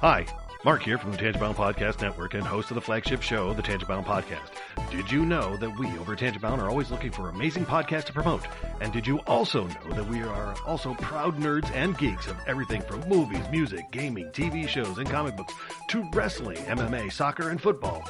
Hi, Mark here from the Tangibound Podcast Network and host of the flagship show, the Tangibound Podcast. Did you know that we over at Tangibound are always looking for amazing podcasts to promote? And did you also know that we are also proud nerds and geeks of everything from movies, music, gaming, TV shows, and comic books to wrestling, MMA, soccer, and football?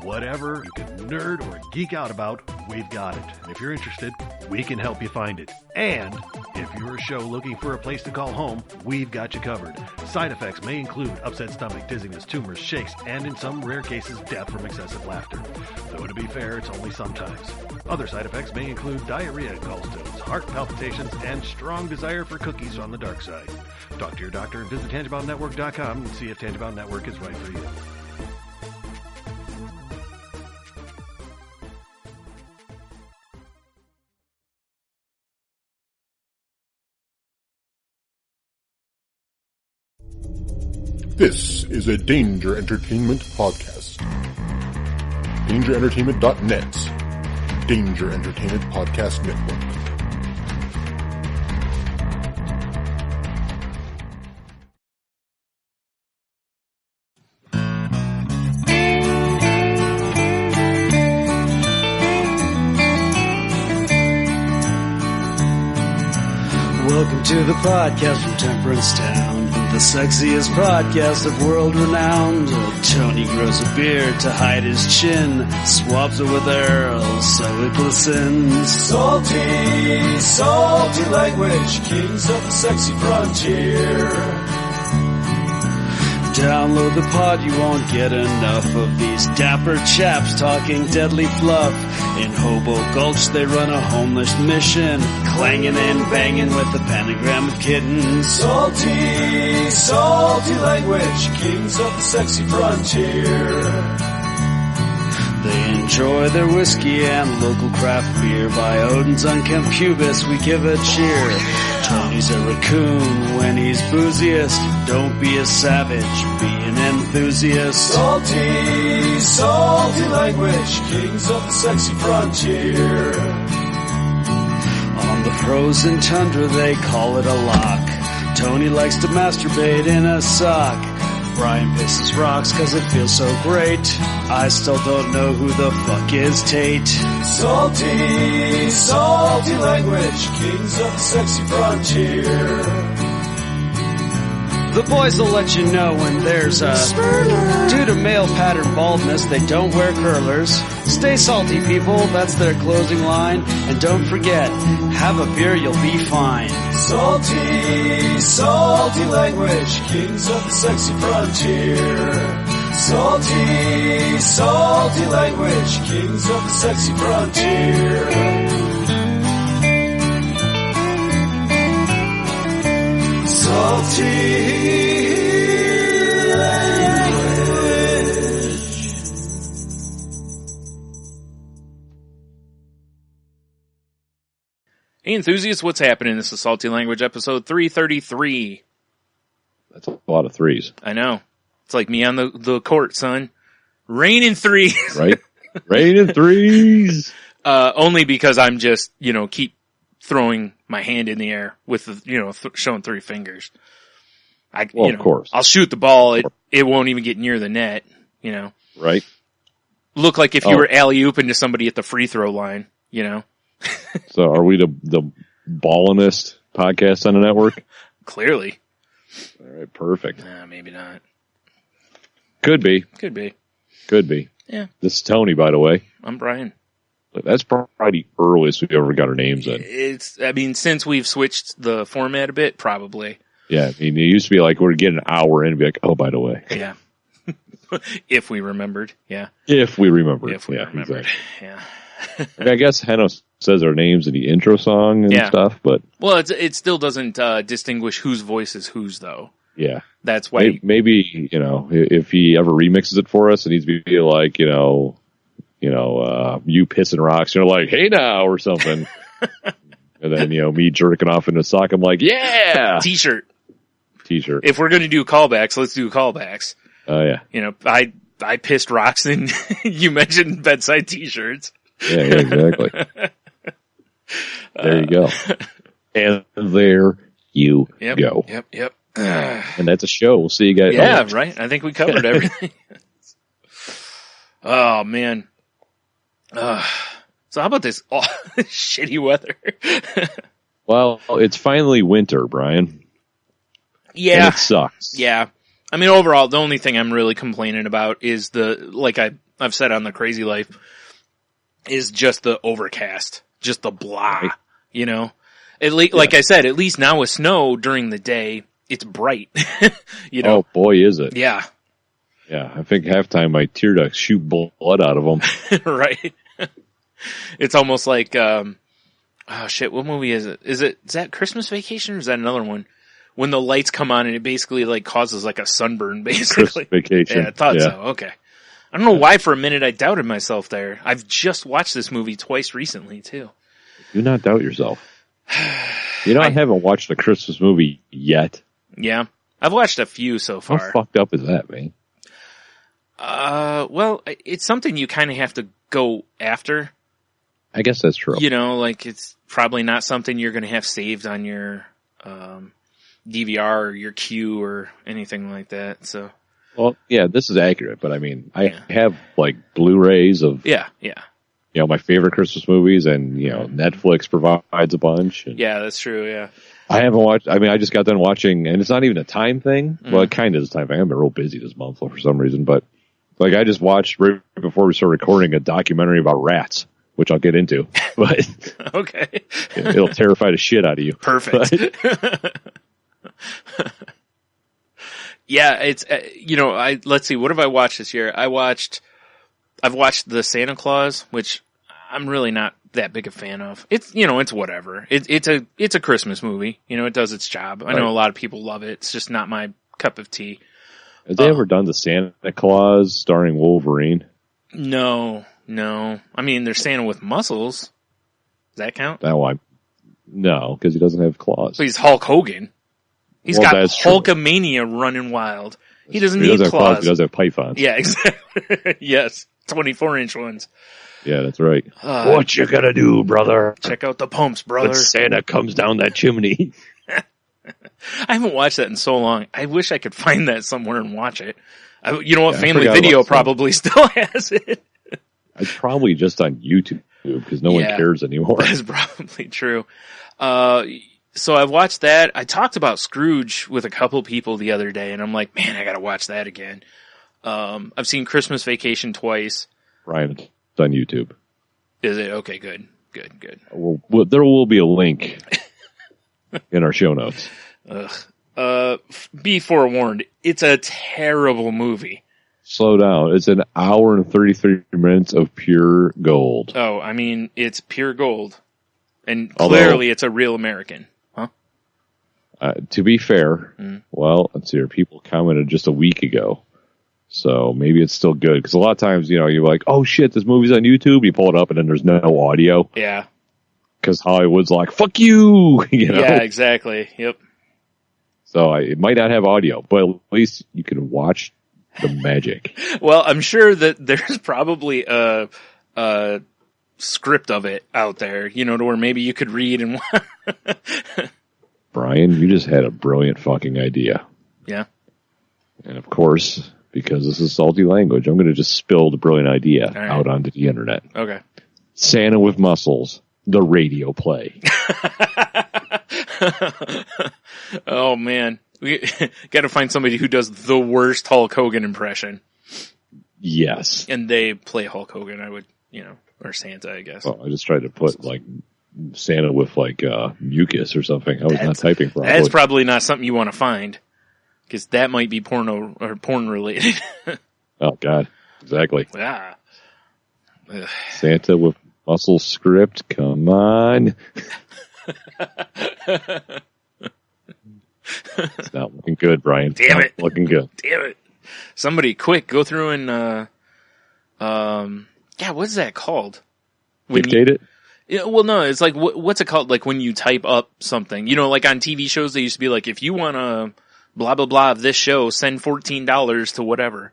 Whatever you can nerd or geek out about, we've got it. And if you're interested, we can help you find it. And if you're a show looking for a place to call home, we've got you covered. Side effects may include upset stomach, dizziness, tumors, shakes, and in some rare cases, death from excessive laughter. Though to be fair, it's only sometimes. Other side effects may include diarrhea, gallstones, heart palpitations, and strong desire for cookies on the dark side. Talk to your doctor and visit TangiboundNetwork.com and see if Tangibound Network is right for you. This is a Danger Entertainment podcast. DangerEntertainment.net. Danger Entertainment Podcast Network. Welcome to the podcast from Temperance Town, the sexiest podcast of world renowned. Tony grows a beard to hide his chin, swabs it with Earl so it glistens. Salty, salty language, kings of the sexy frontier. Download the pod, you won't get enough of these dapper chaps talking deadly fluff. In Hobo Gulch they run a homeless mission, clanging and banging with the pentagram of kittens. Salty, salty language, kings of the sexy frontier. They enjoy their whiskey and local craft beer. By Odin's unkempt pubis we give a cheer. Tony's a raccoon when he's booziest. Don't be a savage, be an enthusiast. Salty, salty language, kings of the sexy frontier. On the frozen tundra they call it a lock. Tony likes to masturbate in a sock. Brian pisses rocks cause it feels so great. I still don't know who the fuck is Tate. Salty, salty language, kings of the sexy frontier. The boys will let you know when there's a spurler. Due to male pattern baldness, they don't wear curlers. Stay salty, people, that's their closing line. And don't forget, have a beer, you'll be fine. Salty, salty language, kings of the sexy frontier. Salty, salty language, kings of the sexy frontier. Salty language. Hey enthusiasts, what's happening? This is Salty Language episode 333. That's a lot of threes. I know. It's like me on the court, son. Raining threes. Right? Raining threes. Only because I'm just, keep throwing my hand in the air with, showing three fingers. Of course. I'll shoot the ball. It won't even get near the net, Right? Look like if you were alley-ooping to somebody at the free throw line, So are we the ballinest podcast on the network? Clearly. All right, perfect. Nah, maybe not. Could be. Could be. Yeah. This is Tony, by the way. I'm Brian. That's probably the earliest we've ever got our names in. Since we've switched the format a bit, probably. Yeah, it used to be like we'd get an hour in and be like, oh, by the way. Yeah. If we remembered, yeah. If we remembered. Exactly. Yeah. I guess Hanno says our names in the intro song and stuff, but... Well, it still doesn't distinguish whose voice is whose, though. Yeah. That's why... Maybe, if he ever remixes it for us, it needs to be like, you pissing rocks, like, hey now, or something. And then, me jerking off in a sock, I'm like, yeah! T-shirt. T-shirt. If we're going to do callbacks, let's do callbacks. Oh, yeah. I pissed rocks and you mentioned bedside T-shirts. Yeah, exactly. There you go. And there you go. Yep. And that's a show. We'll see you guys. Yeah, right. I think we covered everything. Oh man. So how about this shitty weather? Well, it's finally winter, Brian. Yeah. And it sucks. Yeah. I mean, overall, the only thing I'm really complaining about is like I've said on the Crazy Life, is just the overcast, just the blah, Right. you know? Like I said, at least now with snow during the day, it's bright, you know? Oh boy, is it. Yeah. Yeah, I think halftime my tear ducts shoot blood out of them. Right. It's almost like, oh shit, what movie is it? Is that Christmas Vacation or is that another one? When the lights come on and it basically like causes like a sunburn, basically. Christmas Vacation. Yeah, I thought so. Okay. I don't know why for a minute I doubted myself there. I've just watched this movie twice recently too. Do not doubt yourself. You know, I haven't watched a Christmas movie yet. Yeah. I've watched a few so How far. fucked up is that, man? Well, it's something you kind of have to go after. I guess that's true. You know, like it's probably not something you're going to have saved on your DVR or your queue or anything like that. So, Well, yeah, this is accurate, but I mean, I Yeah. have like Blu-rays of, yeah. you know, my favorite Christmas movies, and, you know, Netflix provides a bunch. And Yeah, that's true, yeah. I haven't watched, I mean, I just got done watching, and it's not even a time thing. Mm. Well, it kind of is a time thing. I've been real busy this month for some reason, but like I just watched right before we started recording a documentary about rats, which I'll get into, but Okay. it'll terrify the shit out of you. Perfect. Yeah, it's, you know, let's see, what have I watched this year? I've watched The Santa Claus, which I'm really not that big a fan of. It's, you know, it's whatever. It's a Christmas movie. You know, it does its job. I know Right. a lot of people love it. It's just not my cup of tea. Has they ever done the Santa Claus starring Wolverine? No. I mean, there's Santa with muscles. Does that count? That one. No, because he doesn't have claws. So he's Hulk Hogan. He's Well, got that's true. Hulkamania running wild. He doesn't He need does have claws. claws. He does have pythons. Yeah, exactly. Yes. 24-inch ones. Yeah, that's right. What you gonna do, brother? Check out the pumps, brother. When Santa comes down that chimney. I haven't watched that in so long. I wish I could find that somewhere and watch it. You know what? Yeah, I Family forgot Video about some. probably still has it. It's probably just on YouTube because no one Yeah. cares anymore. That's probably true. So I've watched that. I talked about Scrooge with a couple people the other day, and I'm like, man, I gotta watch that again. I've seen Christmas Vacation twice. Ryan, it's on YouTube. Is it? Okay, good. There will be a link in our show notes. Be forewarned, it's a terrible movie. Slow down. It's an hour and 33 minutes of pure gold. Oh, I mean, it's pure gold. And Although- clearly it's a real American. Huh? To be fair, well, let's see here. People commented just a week ago. So maybe it's still good. Because a lot of times, you know, you're like, oh shit, this movie's on YouTube. You pull it up and then there's no audio. Yeah. Because Hollywood's like, fuck you! You know? Yeah, exactly. Yep. So it might not have audio, but at least you can watch the magic. Well, I'm sure that there's probably a script of it out there, you know, to where maybe you could read and Brian, you just had a brilliant fucking idea. yeah. And of course, because this is salty language, I'm going to just spill the brilliant idea right. out onto the internet. Okay. Santa with muscles, the radio play. Oh man. We got to find somebody who does the worst Hulk Hogan impression. Yes. And they play Hulk Hogan, I would, you know, or Santa, I guess. Well, I just tried to put like Santa with like mucus or something. I was not typing properly. That's probably not something you want to find. Because that might be porno or porn related. Oh God, exactly. Ah. Ugh. Santa with muscle script. Come on. It's not looking good, Brian. Damn Not it. looking good. Damn it. Somebody quick, go through and, yeah, what's that called? When Dictate it. Yeah, well, no, it's like, what's it called? Like when you type up something, you know, like on TV shows, they used to be like, if you want to blah, blah, blah of this show, send $14 to whatever.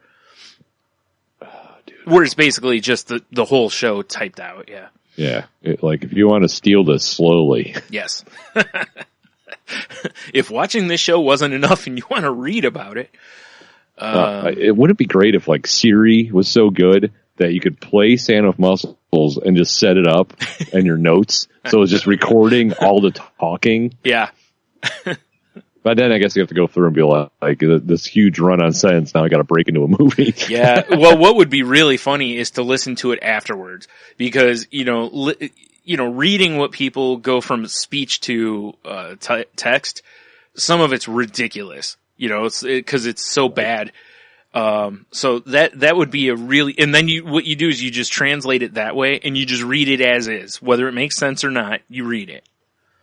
Where it's basically just the whole show typed out. Yeah. Yeah. Like if you want to steal this slowly. Yes. if watching this show wasn't enough and you want to read about it. It wouldn't be great if like Siri was so good that you could play Sound of Muscles and just set it up and your notes. So it's just recording all the talking. Yeah. But then I guess you have to go through and be like this huge run on sentence. Now I got to break into a movie. Yeah. Well, what would be really funny is to listen to it afterwards because, reading what people go from speech to text, some of it's ridiculous, because it's so bad. So that would be a really, and then what you do is you just translate it that way and you just read it as is. Whether it makes sense or not, you read it.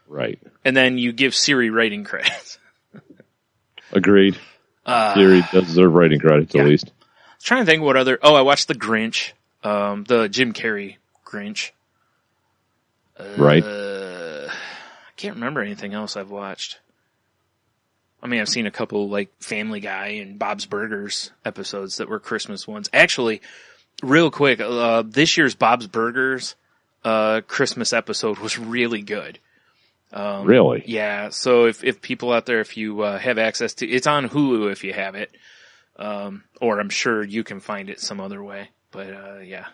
Right. And then you give Siri writing credits. Agreed. Siri does deserve writing credits at least. I was trying to think what other, I watched The Grinch, the Jim Carrey Grinch. Right. I can't remember anything else I've watched. I mean, I've seen a couple like Family Guy and Bob's Burgers episodes that were Christmas ones. Actually, real quick, this year's Bob's Burgers Christmas episode was really good. Really? Yeah. So if people out there, if you have access to, it's on Hulu if you have it, or I'm sure you can find it some other way. But yeah,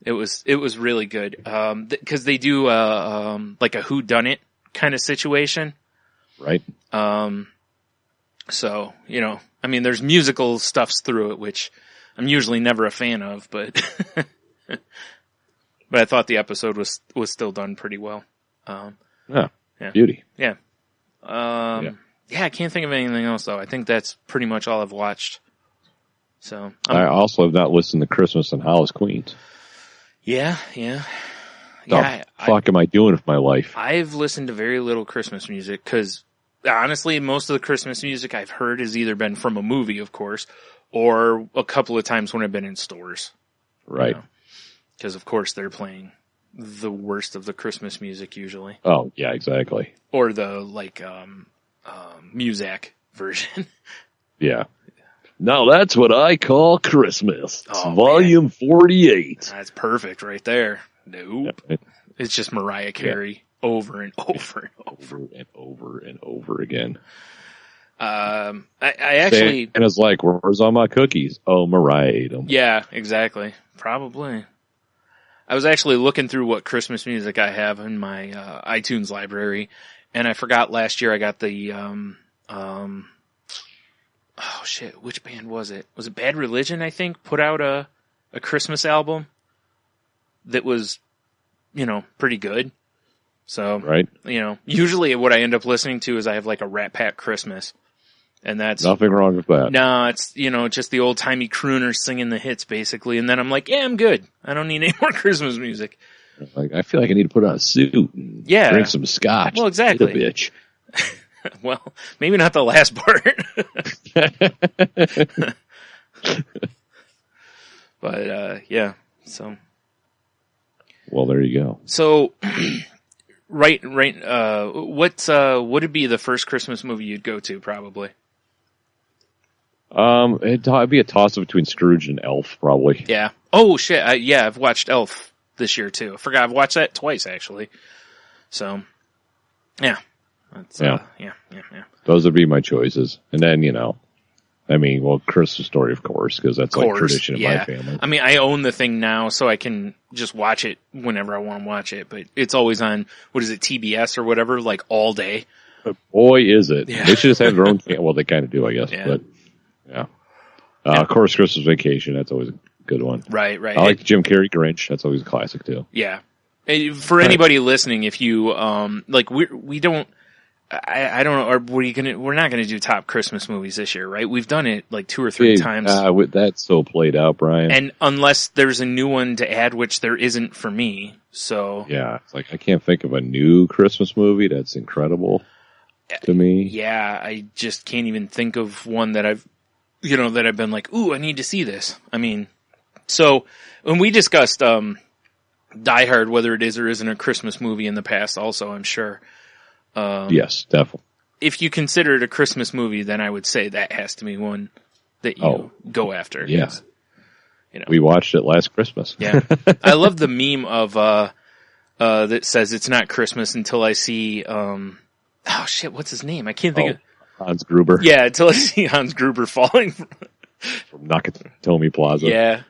it was really good because they do like a whodunit kind of situation. Right. So, I mean, there's musical stuffs through it, which I'm usually never a fan of, but, but I thought the episode was still done pretty well. Yeah. Yeah. Beauty. Yeah. Yeah, I can't think of anything else though. I think that's pretty much all I've watched. So I also have not listened to Christmas and Hollis Queens. Yeah. The fuck am I doing with my life? I've listened to very little Christmas music because honestly, most of the Christmas music I've heard has either been from a movie, of course, or a couple of times when I've been in stores. Right. Because of course they're playing the worst of the Christmas music usually. Oh, yeah, exactly. Or the Muzak version. Yeah. Now that's what I call Christmas. Oh, Volume 48. That's perfect right there. Nope. Yep. It's just Mariah Carey over and over and over. Over and over and over again. I actually... And it's like, where's all my cookies? Oh, Mariah ate them. Yeah, exactly. Probably. I was actually looking through what Christmas music I have in my iTunes library, and I forgot last year I got the oh shit, which band was it? Was it Bad Religion, I think, put out a Christmas album that was, pretty good. So, right. Usually what I end up listening to is I have like a Rat Pack Christmas. And that's nothing wrong with that. No, it's, just the old timey crooners singing the hits basically. And then I'm like, yeah, I'm good. I don't need any more Christmas music. Like, I feel like I need to put on a suit and drink some scotch. Well, exactly. Bitch. Well, maybe not the last part. But, yeah, so. Well, there you go. So, right, what would be the first Christmas movie you'd go to, probably? It'd be a toss-up between Scrooge and Elf, probably. Yeah. Oh, shit. I've watched Elf this year, too. I forgot I've watched that twice, actually. So, yeah. That's, yeah. Those would be my choices. And then, Christmas Story, of course, because that's like tradition in my family. I mean, I own the thing now, so I can just watch it whenever I want to watch it, but it's always on, TBS or whatever, like all day. But boy, is it. Yeah. They should just have their own, well, they kind of do, I guess, yeah. But, yeah. Of course, Christmas Vacation, that's always a good one. Right. I like Jim Carrey Grinch, that's always a classic, too. Yeah. For anybody listening, if you, we don't, I don't know, we're not gonna do top Christmas movies this year, right? We've done it like 2 or 3 times. That's so played out, Brian. And unless there's a new one to add, which there isn't for me, so. Yeah, it's like I can't think of a new Christmas movie that's incredible to me. Yeah, I just can't even think of one that I've been like, ooh, I need to see this. I mean, so when we discussed, Die Hard, whether it is or isn't a Christmas movie in the past also, I'm sure. Yes, definitely. If you consider it a Christmas movie, then I would say that has to be one that you go after. Yeah. We watched it last Christmas. Yeah. I love the meme of, that says it's not Christmas until I see, oh shit, what's his name? I can't think of. Hans Gruber. Yeah, until I see Hans Gruber falling From Nakatomi Plaza. Yeah.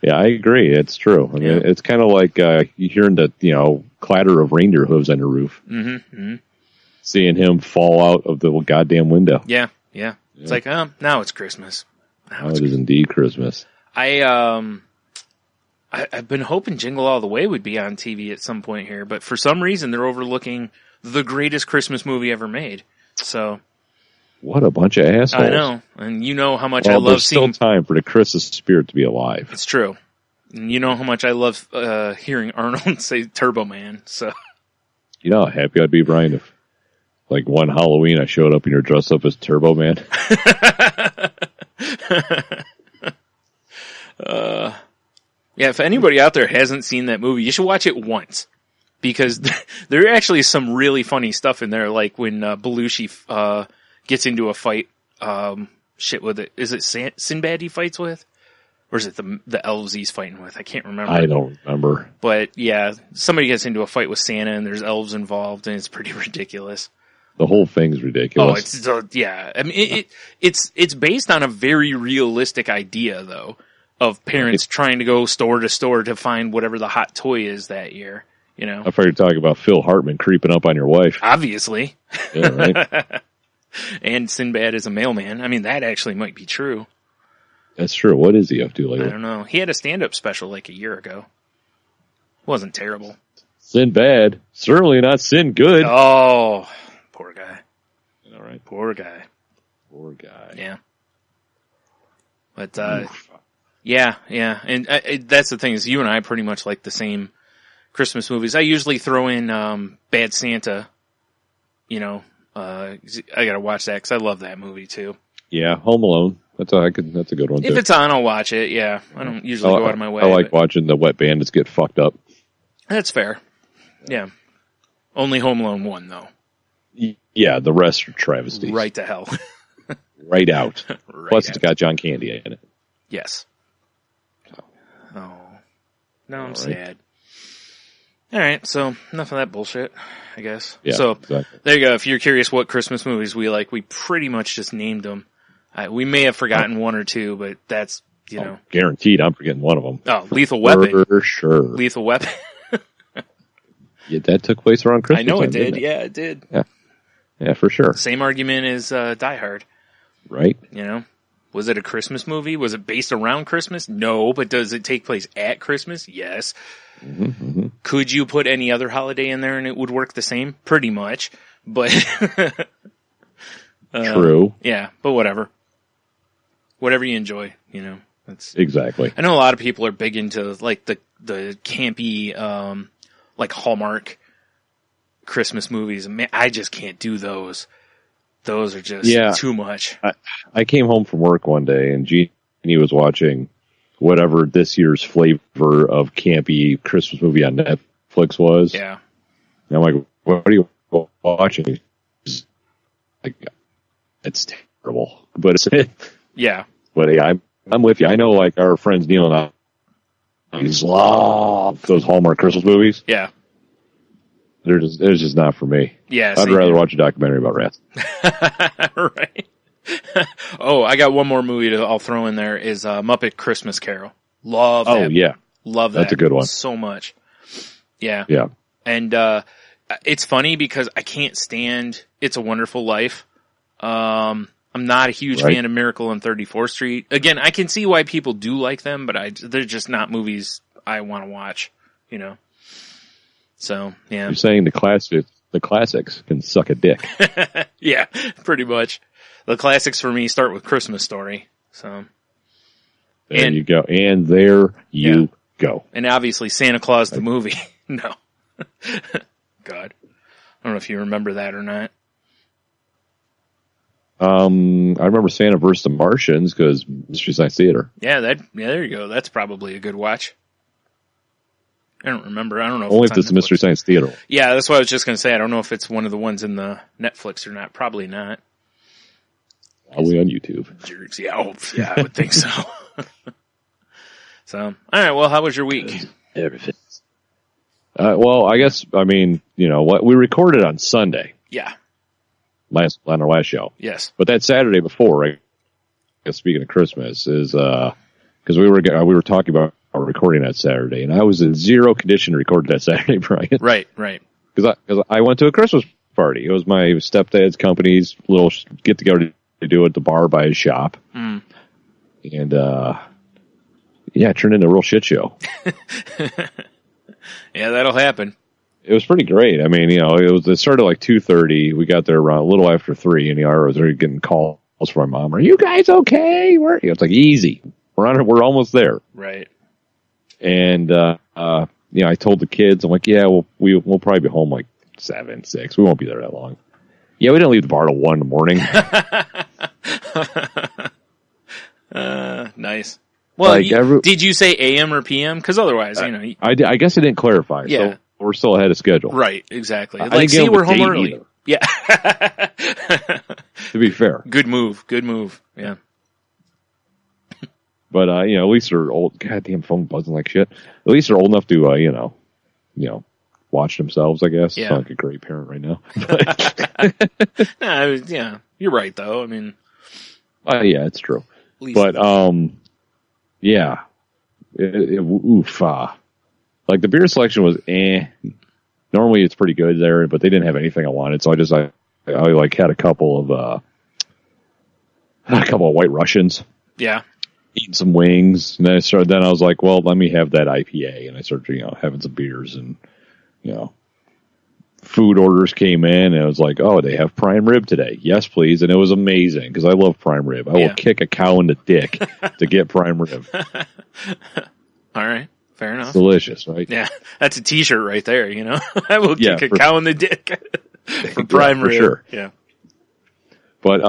Yeah, I agree. It's true. I mean, it's kind of like you hearing the clatter of reindeer hooves on your roof. Mm-hmm. Seeing him fall out of the goddamn window. Yeah. It's like, now it's Christmas. Now it is indeed Christmas. I've been hoping Jingle All the Way would be on TV at some point here, but for some reason they're overlooking the greatest Christmas movie ever made. So what a bunch of assholes! I know, and you know how much I love there's seeing. still time for the Christmas spirit to be alive. It's true, and you know how much I love hearing Arnold say Turbo Man. So you know how happy I'd be, Brian, if like one Halloween I showed up and you're dressed up as Turbo Man. Yeah, if anybody out there hasn't seen that movie, you should watch it once. Because there actually is some really funny stuff in there, like when Belushi gets into a fight with it. Is it Sinbad he fights with? Or is it the elves he's fighting with? I can't remember. I don't remember. But yeah, somebody gets into a fight with Santa and there's elves involved and it's pretty ridiculous. The whole thing's ridiculous. Oh, yeah. I mean, it's based on a very realistic idea, though, of parents trying to go store to store to find whatever the hot toy is that year. You know, I thought you were talking about Phil Hartman creeping up on your wife. Obviously. Yeah, right? And Sinbad is a mailman. I mean, that actually might be true. That's true. What is he up to lately? I don't know. He had a stand-up special like a year ago. Wasn't terrible. Sin bad. Certainly not sin good. Oh, poor guy. All right. Poor guy. Poor guy. Yeah. But, yeah. And that's the thing is you and I pretty much like the same Christmas movies. I usually throw in Bad Santa. You know, I gotta watch that because I love that movie too. Yeah, Home Alone. That's a good one too. If it's on, I'll watch it. Yeah, I don't usually go out of my way. I like watching the Wet Bandits get fucked up. That's fair. Yeah. Only Home Alone 1 though. Yeah, the rest are travesties. Right to hell. Right out. Right Plus, out. it's got John Candy in it. Yes. Oh. Now I'm All right. sad. All right, so enough of that bullshit, I guess. Yeah, so exactly. there you go. If you're curious what Christmas movies we like, we pretty much just named them. We may have forgotten one or two, but that's, you know. Guaranteed I'm forgetting one of them. Oh, Lethal Weapon. For sure. Lethal Weapon. Yeah, that took place around Christmas I know time, it did. didn't Yeah, it did. Yeah, for sure. Same argument as Die Hard. Right? You know, was it a Christmas movie? Was it based around Christmas? No, but does it take place at Christmas? Yes. Mm-hmm. Could you put any other holiday in there and it would work the same? Pretty much, but True. Yeah, but whatever you enjoy, you know. That's Exactly. I know a lot of people are big into like the campy like Hallmark Christmas movies. Man, I just can't do those. Those are just too much. I came home from work one day and Jeannie was watching whatever this year's flavor of campy Christmas movie on Netflix was. Yeah. And I'm like, what are you watching? Like, it's terrible. But Yeah. But hey, I'm with you. I know like our friends Neil and I love those Hallmark Christmas movies. Yeah. They're just not for me. Yeah. I'd rather watch a documentary about rats. Right. Oh, I got one more movie I'll throw in there is Muppet Christmas Carol. Love that. Oh yeah. Love that. That's a good one. So much. Yeah. Yeah. And it's funny because I can't stand It's a Wonderful Life. I'm not a huge fan of Miracle on 34th Street. Again, I can see why people do like them, but they're just not movies I want to watch, you know. So, yeah. You're saying the classics can suck a dick. Yeah, pretty much. The classics for me start with Christmas Story. So There you go. And there you go. And obviously Santa Claus the movie. No. God. I don't know if you remember that or not. I remember Santa vs. the Martians because Mystery Science Theater. Yeah, there you go. That's probably a good watch. I don't remember. I don't know. Only if it's the Mystery Science Theater. Yeah, that's what I was just going to say. I don't know if it's one of the ones in the Netflix or not. Probably not. Probably on YouTube. Jerks. Yeah, I would think so. So, all right. Well, how was your week? Everything. Well, I guess, you know what? We recorded on Sunday. Yeah. on our last show. Yes. But that Saturday before, I guess speaking of Christmas, is because we were talking about recording that Saturday, and I was in zero condition to record that Saturday, Brian. Right. Because I went to a Christmas party. It was my stepdad's company's little get together to do at the bar by his shop, and it turned into a real shit show. Yeah, that'll happen. It was pretty great. I mean, it started like 2:30. We got there around a little after 3, and I was already getting calls from my mom. Are you guys okay? It's like easy. We're almost there. Right. And I told the kids, I'm like, yeah, we'll probably be home like 7, 6. We won't be there that long. Yeah, we didn't leave the bar till 1 in the morning. Nice. Well, like did you say AM or PM? Because otherwise, I guess I didn't clarify. Yeah. So we're still ahead of schedule. Right, exactly. I Like, didn't see, get we're with home date early. either. Yeah. To be fair. Good move. Yeah. But, at least they're old. Goddamn phone buzzing like shit. At least they're old enough to, watch themselves, I guess. Yeah. I sound like a great parent right now. Yeah, you're right, though. I mean, yeah, it's true. at least But, yeah. Like the beer selection was Normally it's pretty good there, but they didn't have anything I wanted, so I like had a couple of White Russians. Yeah. Eating some wings, and then I was like, well, let me have that IPA, and I started, having some beers, and, food orders came in, and it was like, oh, they have prime rib today. Yes, please. And it was amazing, because I love prime rib. I will kick a cow in the dick to get prime rib. All right. Fair enough. It's delicious, right? Yeah. That's a t-shirt right there, I will kick a cow in the dick for prime rib. Sure. Yeah. But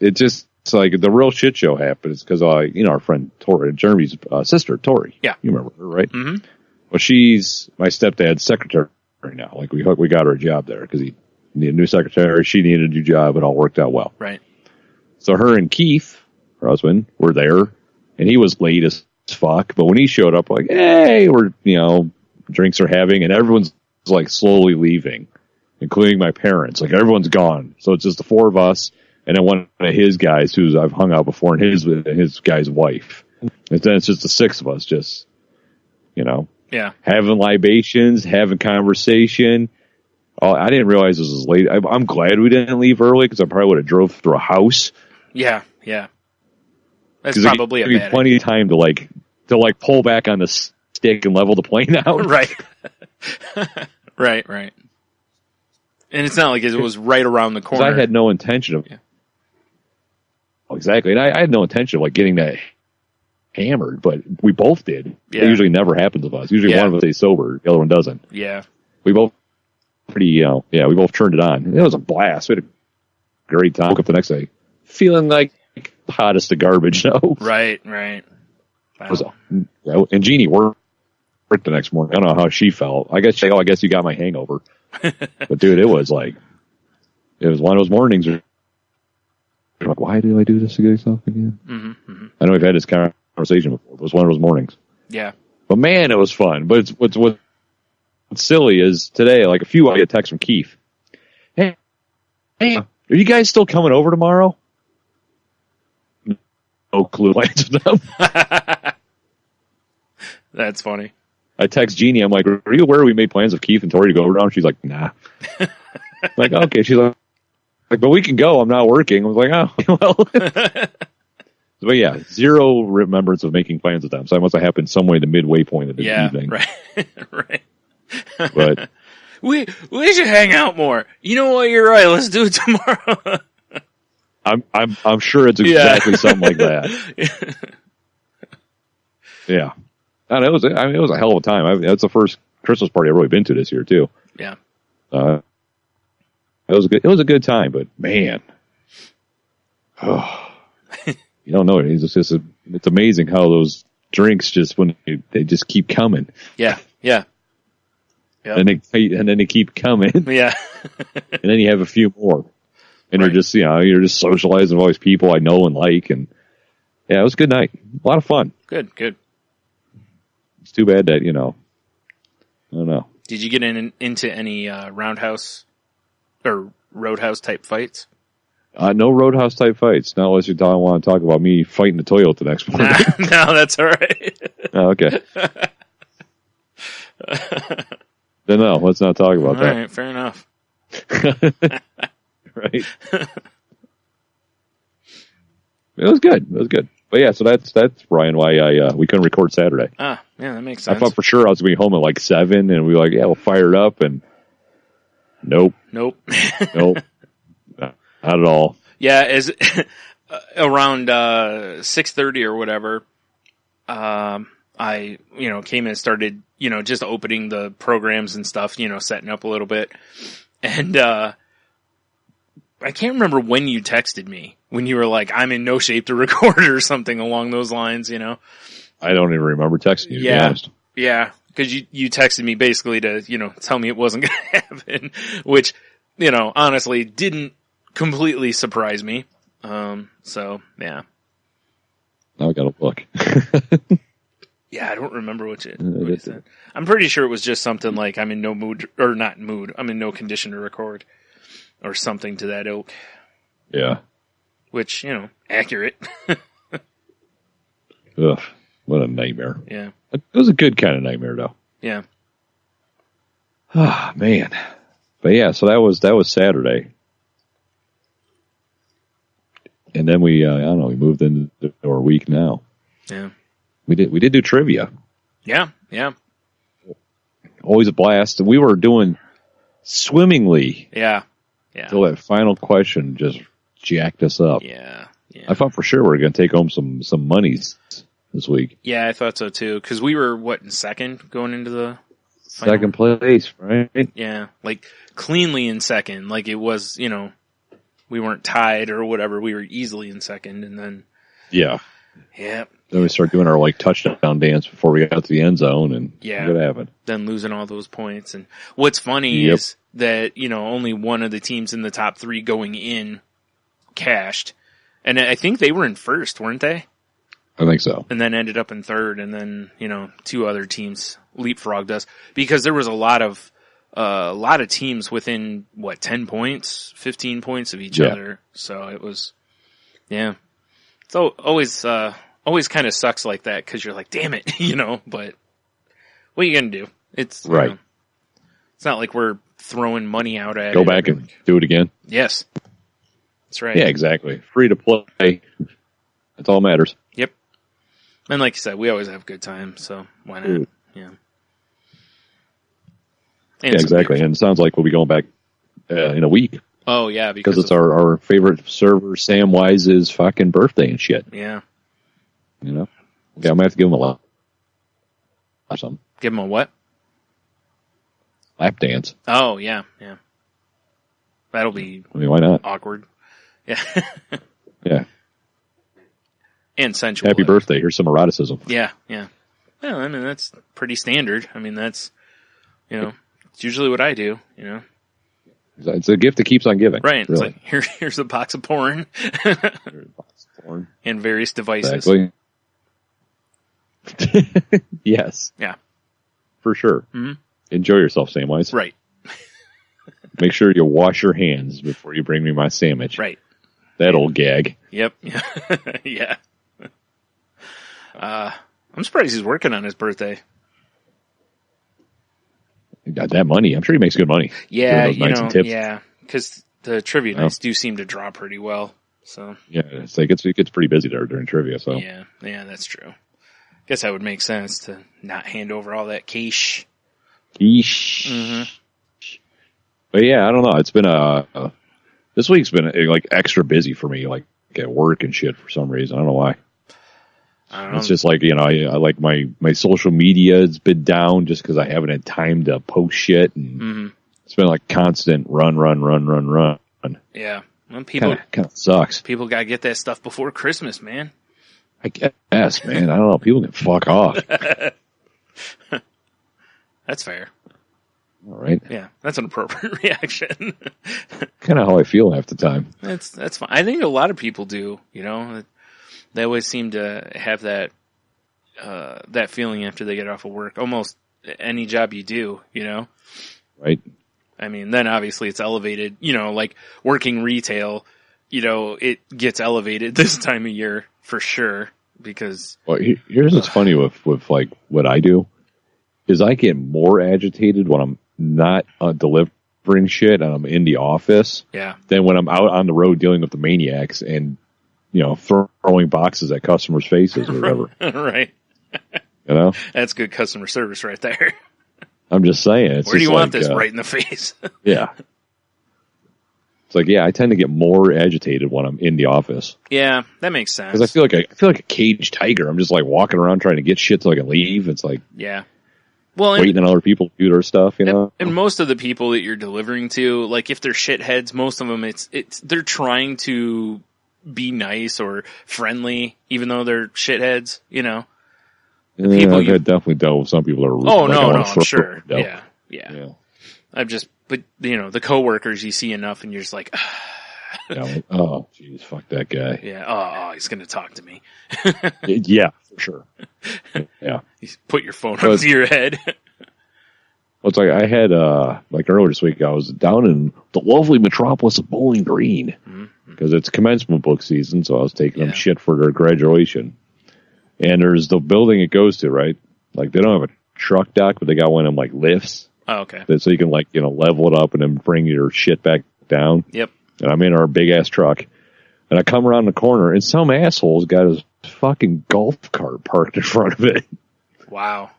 it's like the real shit show happens because our friend Tori, Jeremy's sister Tori. Yeah. You remember her, right? Mm-hmm. Well, she's my stepdad's secretary right now. Like we got her a job there because he needed a new secretary. She needed a new job. It all worked out well. Right. So her and Keith, her husband, were there, and he was late as fuck. But when he showed up, like, hey, we're drinks are having, and everyone's like slowly leaving, including my parents. Like everyone's gone, so it's just the four of us. And then one of his guys who I've hung out before, and his guy's wife. And then it's just the six of us, just, Yeah. having libations, having conversation. Oh, I didn't realize this was late. I'm glad we didn't leave early because I probably would have drove through a house. Yeah. That's probably a bad plenty of time to pull back on the stick and level the plane out. Right. Right. And it's not like it was right around the corner. I had no intention of. Yeah. Oh, exactly. And I had no intention of getting that hammered, but we both did. Yeah. It usually never happens with us. Usually one of us stays sober, the other one doesn't. Yeah. We both we both turned it on. It was a blast. We had a great time. Woke up the next day feeling like the hottest of garbage. No. Right. Wow. And Jeannie worked the next morning. I don't know how she felt. I guess you got my hangover. But dude, it was one of those mornings where you're like, why do I do this again? Mm-hmm. I know we've had this conversation before. It was one of those mornings. Yeah. But man, it was fun. But what's silly is today, like I get a text from Keith. Hey, are you guys still coming over tomorrow? No clue. I answered them. That's funny. I text Jeannie. I'm like, are you aware we made plans with Keith and Tori to go over down? She's like, nah. Like, okay. She's like, but we can go. I'm not working. I was like, oh, well. But yeah, zero remembrance of making plans with them. So that must have happened somewhere in the midway point of the evening. Right. But we should hang out more. You know what? You're right. Let's do it tomorrow. I'm sure it's exactly something like that. Yeah. And it was a hell of a time. That's the first Christmas party I've really been to this year too. Yeah. It was a good time, but man, you don't know it. It's amazing how those drinks they just keep coming. Yeah. Yep. And then they keep coming. Yeah. And then you have a few more. And you're just socializing with all these people I know and like, and yeah, it was a good night. A lot of fun. Good. It's too bad that, I don't know. Did you get into any roundhouse or roadhouse type fights? No Roadhouse type fights. Not unless you want to talk about me fighting the Toyota the next morning. No, that's all right. Oh, okay. Then no, let's not talk about All that. right, fair enough. Right. It was good. But yeah, so that's Brian why we couldn't record Saturday. Yeah, that makes sense. I thought for sure I was gonna be home at like 7, and we were like, yeah, we'll fire it up, and nope, Nope. not at all. Yeah, as around 6:30 or whatever, I came and started just opening the programs and stuff, setting up a little bit, and I can't remember when you texted me when you were like, I'm in no shape to record or something along those lines. I don't even remember texting you. To be honest. Yeah, because you texted me basically to tell me it wasn't going to happen, which honestly didn't completely surprise me. So yeah. Now I gotta look. Yeah, I don't remember what you said. I'm pretty sure it was just something like I'm in no mood, or not mood, I'm in no condition to record, or something to that ilk. Yeah. Which, accurate. Ugh, what a nightmare. Yeah. It was a good kind of nightmare though. Yeah. Ah, man. But yeah, so that was Saturday. And then we we moved into our week now. Yeah. We did do trivia. Yeah. Always a blast. We were doing swimmingly. Yeah. Until that final question just jacked us up. Yeah. I thought for sure we were going to take home some monies this week. Yeah, I thought so too. Because we were, in second going into the final? Second place, right? Yeah. Like, cleanly in second. Like, it was, we weren't tied or whatever. We were easily in second. And then. Yeah. Yeah. Then we started doing our touchdown dance before we got to the end zone, and what happened? Then losing all those points. And what's funny is that, only one of the teams in the top 3 going in cashed. And I think they were in first, weren't they? I think so. And then ended up in third, and then, 2 other teams leapfrogged us. Because there was a lot of teams within, 10 points, 15 points of each other. So it was, So always kind of sucks like that, because you're like, damn it, but what are you going to do? It's right. It's not like we're throwing money out at it. Go back and do it again. Yes. That's right. Yeah, exactly. Free to play. That's all that matters. Yep. And like you said, we always have a good time, so why not? Ooh. Yeah. Yeah, exactly. And it sounds like we'll be going back in a week. Oh, yeah. Because it's our favorite server, Sam Wise's fucking birthday and shit. Yeah. Yeah, I'm going to have to give him a lap. Something. Give him a what? Lap dance. Oh, yeah. That'll be why not? Awkward. Yeah. Yeah. And sensual. Happy birthday. Here's some eroticism. Yeah. Well, I mean, that's pretty standard. I mean, that's, it's usually what I do, It's a gift that keeps on giving. Right. Really. It's like, here's a box of porn. Here's a box of porn. And various devices. Exactly. Yes. Yeah. For sure. Mm-hmm. Enjoy yourself, Samwise. Right. Make sure you wash your hands before you bring me my sandwich. Right. That old gag. Yep. Yeah. I'm surprised he's working on his birthday. He got that money. I'm sure he makes good money. Yeah, tips. yeah, because the trivia nights do seem to draw pretty well. So yeah, it's like it gets pretty busy there during trivia. So yeah, that's true. Guess that would make sense to not hand over all that cash. Yeesh. Mm-hmm. But yeah, I don't know. It's been this week's been like extra busy for me, like at work and shit for some reason. I don't know why. It's just like, I like my social media has been down just because I haven't had time to post shit. And it's been like constant run. Yeah. Well, people kind of sucks. People got to get that stuff before Christmas, man. I guess, man. I don't know. People can fuck off. That's fair. All right. Yeah, that's an appropriate reaction. Kind of how I feel half the time. That's fine. I think a lot of people do, They always seem to have that feeling after they get off of work. Almost any job you do, Right. I mean, then obviously it's elevated, like working retail, it gets elevated this time of year for sure. Because well, here's what's funny with like what I do is I get more agitated when I'm not delivering shit and I'm in the office than when I'm out on the road dealing with the maniacs and, throwing boxes at customers' faces or whatever. Right. That's good customer service right there. I'm just saying. It's Where do you want like, this? Right in the face. Yeah. It's like, I tend to get more agitated when I'm in the office. Yeah, that makes sense. Because I feel like a caged tiger. I'm just like walking around trying to get shit so I can leave. It's like, waiting on other people to do their stuff, And most of the people that you're delivering to, like if they're shitheads, most of them it's they're trying to be nice or friendly, even though they're shitheads. I've definitely dealt with some people that are rude. I'm sure. Yeah. But the coworkers you see enough, and you're just like, oh, jeez, fuck that guy. Yeah. Oh, he's gonna talk to me. Yeah, for sure. Yeah. You put your phone up to your head. Well, it's like I had like earlier this week, I was down in the lovely metropolis of Bowling Green because it's commencement book season, so I was taking them shit for their graduation. And there's the building it goes to, right? Like they don't have a truck dock, but they got one of them like lifts. Oh, okay. So you can level it up and then bring your shit back down. Yep. And I'm in our big ass truck, and I come around the corner, and some asshole's got his fucking golf cart parked in front of it. Wow.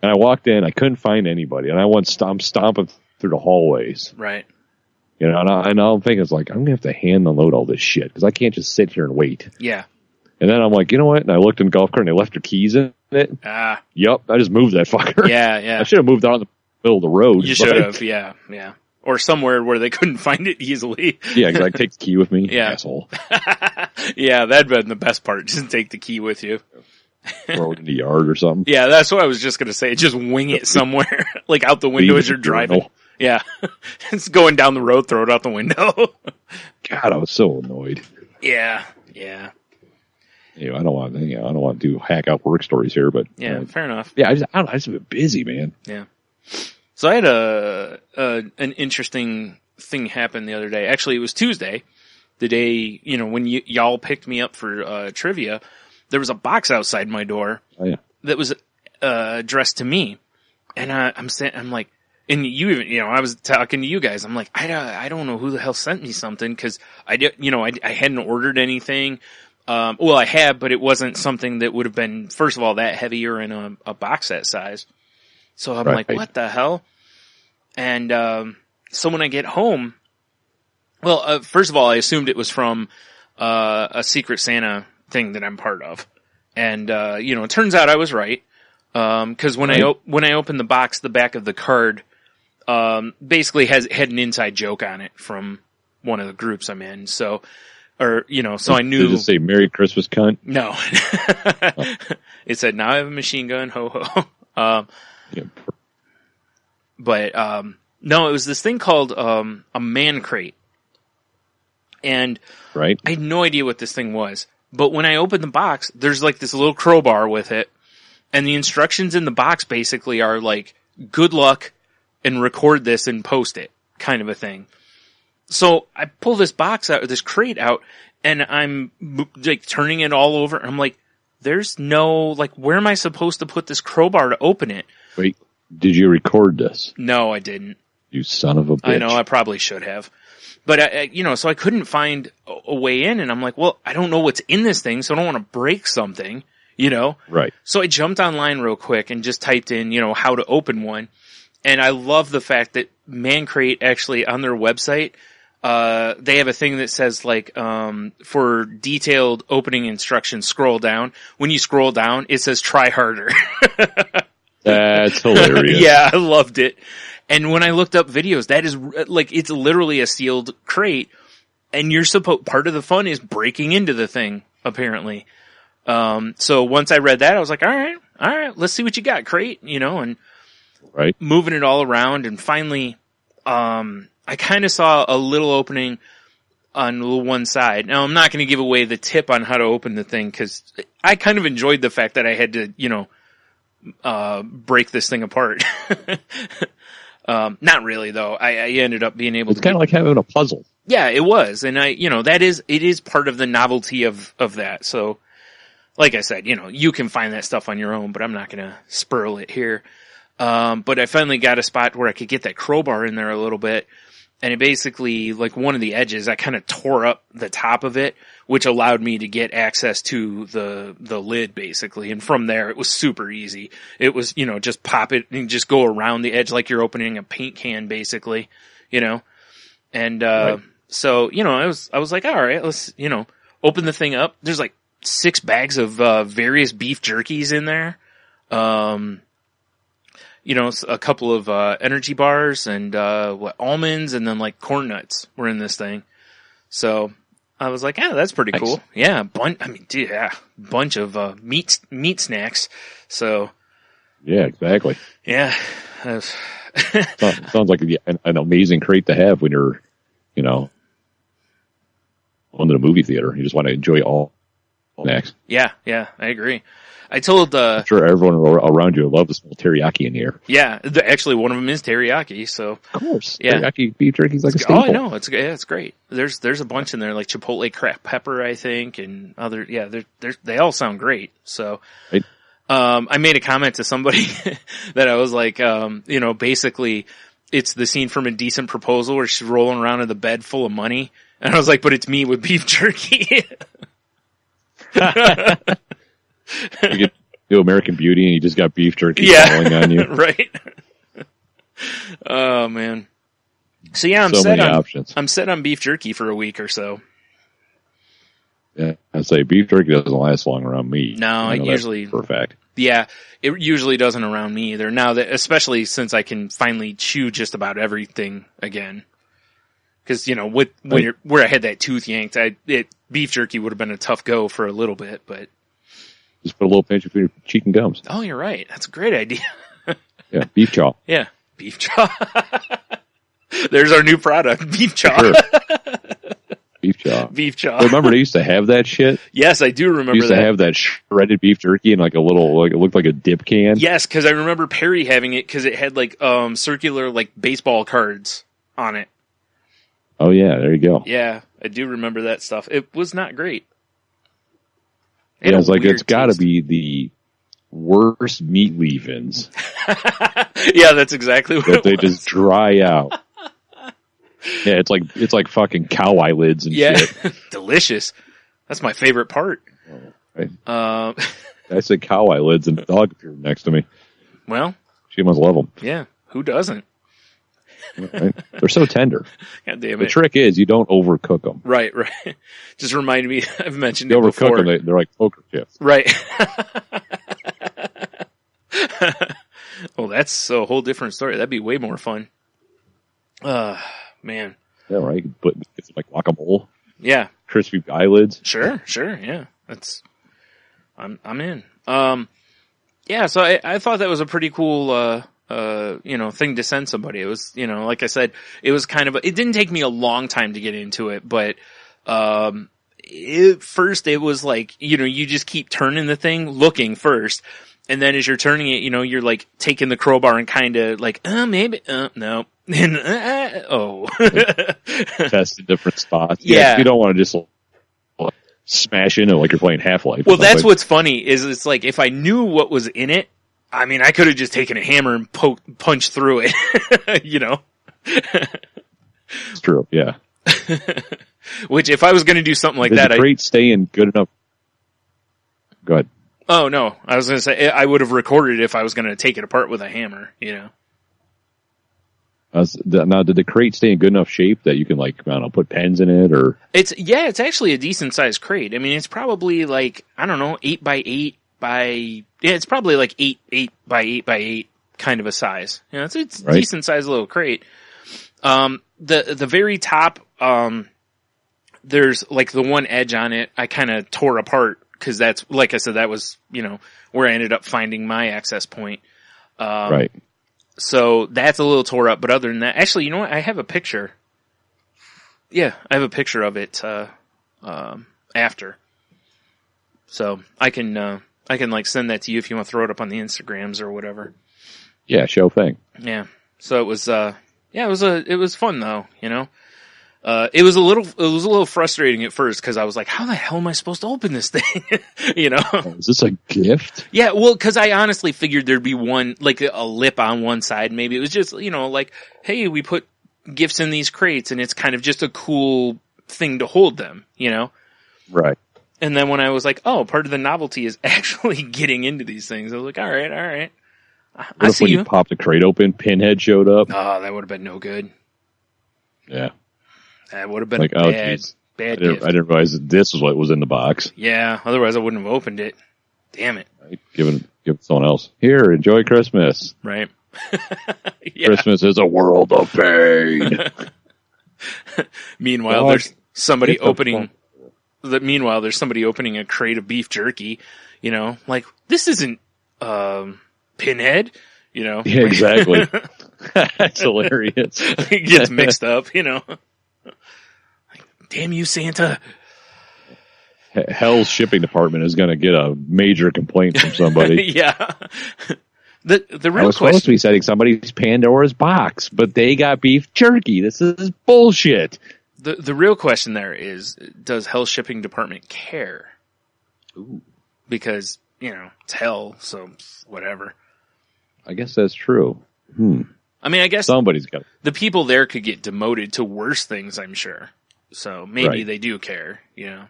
And I walked in, I couldn't find anybody, and I'm stomping through the hallways. Right. And I'm thinking, it's like, I'm gonna have to hand unload all this shit because I can't just sit here and wait. Yeah. And then I'm like, you know what? And I looked in the golf cart, and they left their keys in it. Yep, I just moved that fucker. Yeah. I should have moved out in the middle of the road. You should have, yeah. Or somewhere where they couldn't find it easily. Yeah, because I take the key with me, asshole. Yeah, that'd been the best part. Just take the key with you. Throw it in the yard or something. Yeah, that's what I was just going to say. Just wing it somewhere, like out the window as you're driving. Yeah. It's going down the road, throw it out the window. God, I was so annoyed. Yeah. I don't want to do hack out work stories here, but fair enough. Yeah, I just been busy, man. Yeah. So I had an interesting thing happen the other day. Actually, it was Tuesday, the day when y'all picked me up for trivia. There was a box outside my door that was addressed to me, and I'm like, and you even I was talking to you guys. I'm like, I don't know who the hell sent me something because I hadn't ordered anything. Well, I had, but it wasn't something that would have been, first of all, that heavy or in a box that size. So I'm like, what the hell? And so when I get home, well, first of all, I assumed it was from a Secret Santa thing that I'm part of. And it turns out I was right. Because when I opened the box, the back of the card basically had an inside joke on it from one of the groups I'm in. So I knew. Did it say "Merry Christmas, cunt"? No. It said, "Now I have a machine gun, ho ho." But no, it was this thing called a man crate, and I had no idea what this thing was. But when I opened the box, there's like this little crowbar with it, and the instructions in the box basically are like, "Good luck," and record this and post it, kind of a thing. So I pull this crate out, and I'm like turning it all over. I'm like, there's no, where am I supposed to put this crowbar to open it? Wait, did you record this? No, I didn't. You son of a bitch. I know, I probably should have. But, so I couldn't find a way in, and I'm like, well, I don't know what's in this thing, so I don't want to break something, Right. So I jumped online real quick and just typed in, how to open one. And I love the fact that Mancrate actually on their website, they have a thing that says for detailed opening instructions, scroll down. When you scroll down, it says try harder. That's hilarious. Yeah, I loved it. And when I looked up videos, that is it's literally a sealed crate, and part of the fun is breaking into the thing, apparently. So once I read that, I was like, all right, let's see what you got, crate, and moving it all around, and finally, I kind of saw a little opening on the one side. Now, I'm not going to give away the tip on how to open the thing, because I kind of enjoyed the fact that I had to, break this thing apart. Not really though. I ended up being able It's to kind of like having a puzzle. Yeah, it was. And it is part of the novelty of that. So, like I said, you can find that stuff on your own, but I'm not going to spurl it here. But I finally got a spot where I could get that crowbar in there a little bit. And it basically, like one of the edges, I kind of tore up the top of it, which allowed me to get access to the lid basically. And from there, it was super easy. It was, just pop it and just go around the edge like you're opening a paint can basically, And, Right. So, I was like, all right, let's, open the thing up. There's like 6 bags of, various beef jerkies in there. A couple of, energy bars and, almonds and then like corn nuts were in this thing. So I was like, yeah, that's pretty Nice. cool. Yeah. Bunch of, meat snacks. So Yeah, exactly. yeah. Sounds like an amazing crate to have when you're, going to the movie theater. You just want to enjoy all snacks. Yeah, I agree. I told, I'm sure everyone around you will love the smell of teriyaki in the air. yeah, actually one of them is teriyaki, so. Of course. Yeah. Teriyaki beef jerky is like a staple. Oh, I know. It's great. There's a bunch in there, like Chipotle cracked pepper, I think, and other, they all sound great. So, Right. I made a comment to somebody that I was like, basically it's the scene from Indecent Proposal where she's rolling around in the bed full of money. And I was like, but it's me with beef jerky. You get do American Beauty and you just got beef jerky Yeah. falling on you. Right. Oh man. So yeah, So many options. I'm set on beef jerky for a week or so. Yeah, I'd say beef jerky doesn't last long around me. No, I know it that usually- for a fact. Yeah, it usually doesn't around me either. Now that, especially since I can finally chew just about everything again. Cause, where I had that tooth yanked, beef jerky would have been a tough go for a little bit, but. Just put a little pinch of your cheek and gums. Oh, you're right. That's a great idea. Yeah, beef chaw. Yeah. Beef chaw. There's our new product, beef chaw. Sure. Beef chaw. Beef chaw. Remember they used to have that shit? Yes, I do They remember used that. to have that shredded beef jerky in like a little, like it looked like a dip can. Yes, because I remember Perry having it because it had like circular like baseball cards on it. Oh yeah, there you go. Yeah, I do remember that stuff. It was not great. Yeah, it's like it's got to to be the worst meat leave-ins Yeah, that's exactly what that it they was. just dry out. Yeah, it's like fucking cow eyelids and Yeah, shit. delicious. That's my favorite part. Right. Uh, I said cow eyelids and the dog appeared next to me. well, She must love them. yeah, who doesn't? Right? They're so tender. God damn The it. trick is you don't overcook them. Right. Just reminded me, I've mentioned You it overcook before. them, they're like poker chips. Right. Well, that's a whole different story. That'd be way more fun. Man. Yeah, right. But it's like guacamole, Yeah. crispy eyelids. Sure. Yeah. I'm in. Yeah, so I thought that was a pretty cool, thing to send somebody. It was, like I said, it was it didn't take me a long time to get into it, but, first it was like, you just keep turning the thing, looking first. And then as you're turning it, you're like taking the crowbar and kind of like, maybe, no. And, Test in different spots. Yeah. You don't want to just like, smash into it like you're playing Half-Life. Well, that's what's funny is it's like if I knew what was in it, I mean, I could have just taken a hammer and punched through it, It's true. Yeah. Which if I was going to do something like Did that, the crate stay in good enough? Go ahead. oh no, I was going to say I would have recorded it if I was going to take it apart with a hammer, Now, did the crate stay in good enough shape that you can put pens in it or? It's actually a decent sized crate. I mean, it's probably like, I don't know, 8x8 it's probably like 8 by 8 by 8 kind of a size. It's Right. decent sized little crate. The very top, there's like the one edge on it I kind of tore apart because that's, like I said, that was, where I ended up finding my access point. Right. So that's a little tore up, but other than that, actually, you know what? I have a picture. Yeah, I have a picture of it, after. So I can send that to you if you want to throw it up on the Instagrams or whatever. Yeah, show thing. Yeah. So it was, it was fun though, you know. It was a little frustrating at first because I was like, how the hell am I supposed to open this thing? You know? Is this a gift? Yeah, well, because I honestly figured there'd be one, like a lip on one side. Maybe it was just, you know, like, hey, we put gifts in these crates and it's kind of just a cool thing to hold them, you know? Right. And then when I was like, oh, part of the novelty is actually getting into these things, I was like, all right. I see when you. You popped the crate open, Pinhead showed up? Oh, that would have been no good. Yeah. That would have been like, a bad gift. I didn't realize that this was what was in the box. Yeah, otherwise I wouldn't have opened it. Damn it. Right? Give it someone else. Here, enjoy Christmas. Right. Yeah. Christmas is a world of pain. Meanwhile, there's somebody opening a crate of beef jerky, you know, like, this isn't, Pinhead, you know. Yeah, exactly. That's hilarious. It gets mixed up, you know. Like, damn you, Santa. Hell's shipping department is going to get a major complaint from somebody. Yeah. The real I was supposed to be setting somebody's Pandora's box, but they got beef jerky. This is bullshit. The real question there is, does Hell's shipping department care? Ooh. Because, you know, it's hell, so whatever. I guess that's true. I mean, I guess somebody's got the people there could get demoted to worse things, I'm sure. So maybe right. They do care, you know.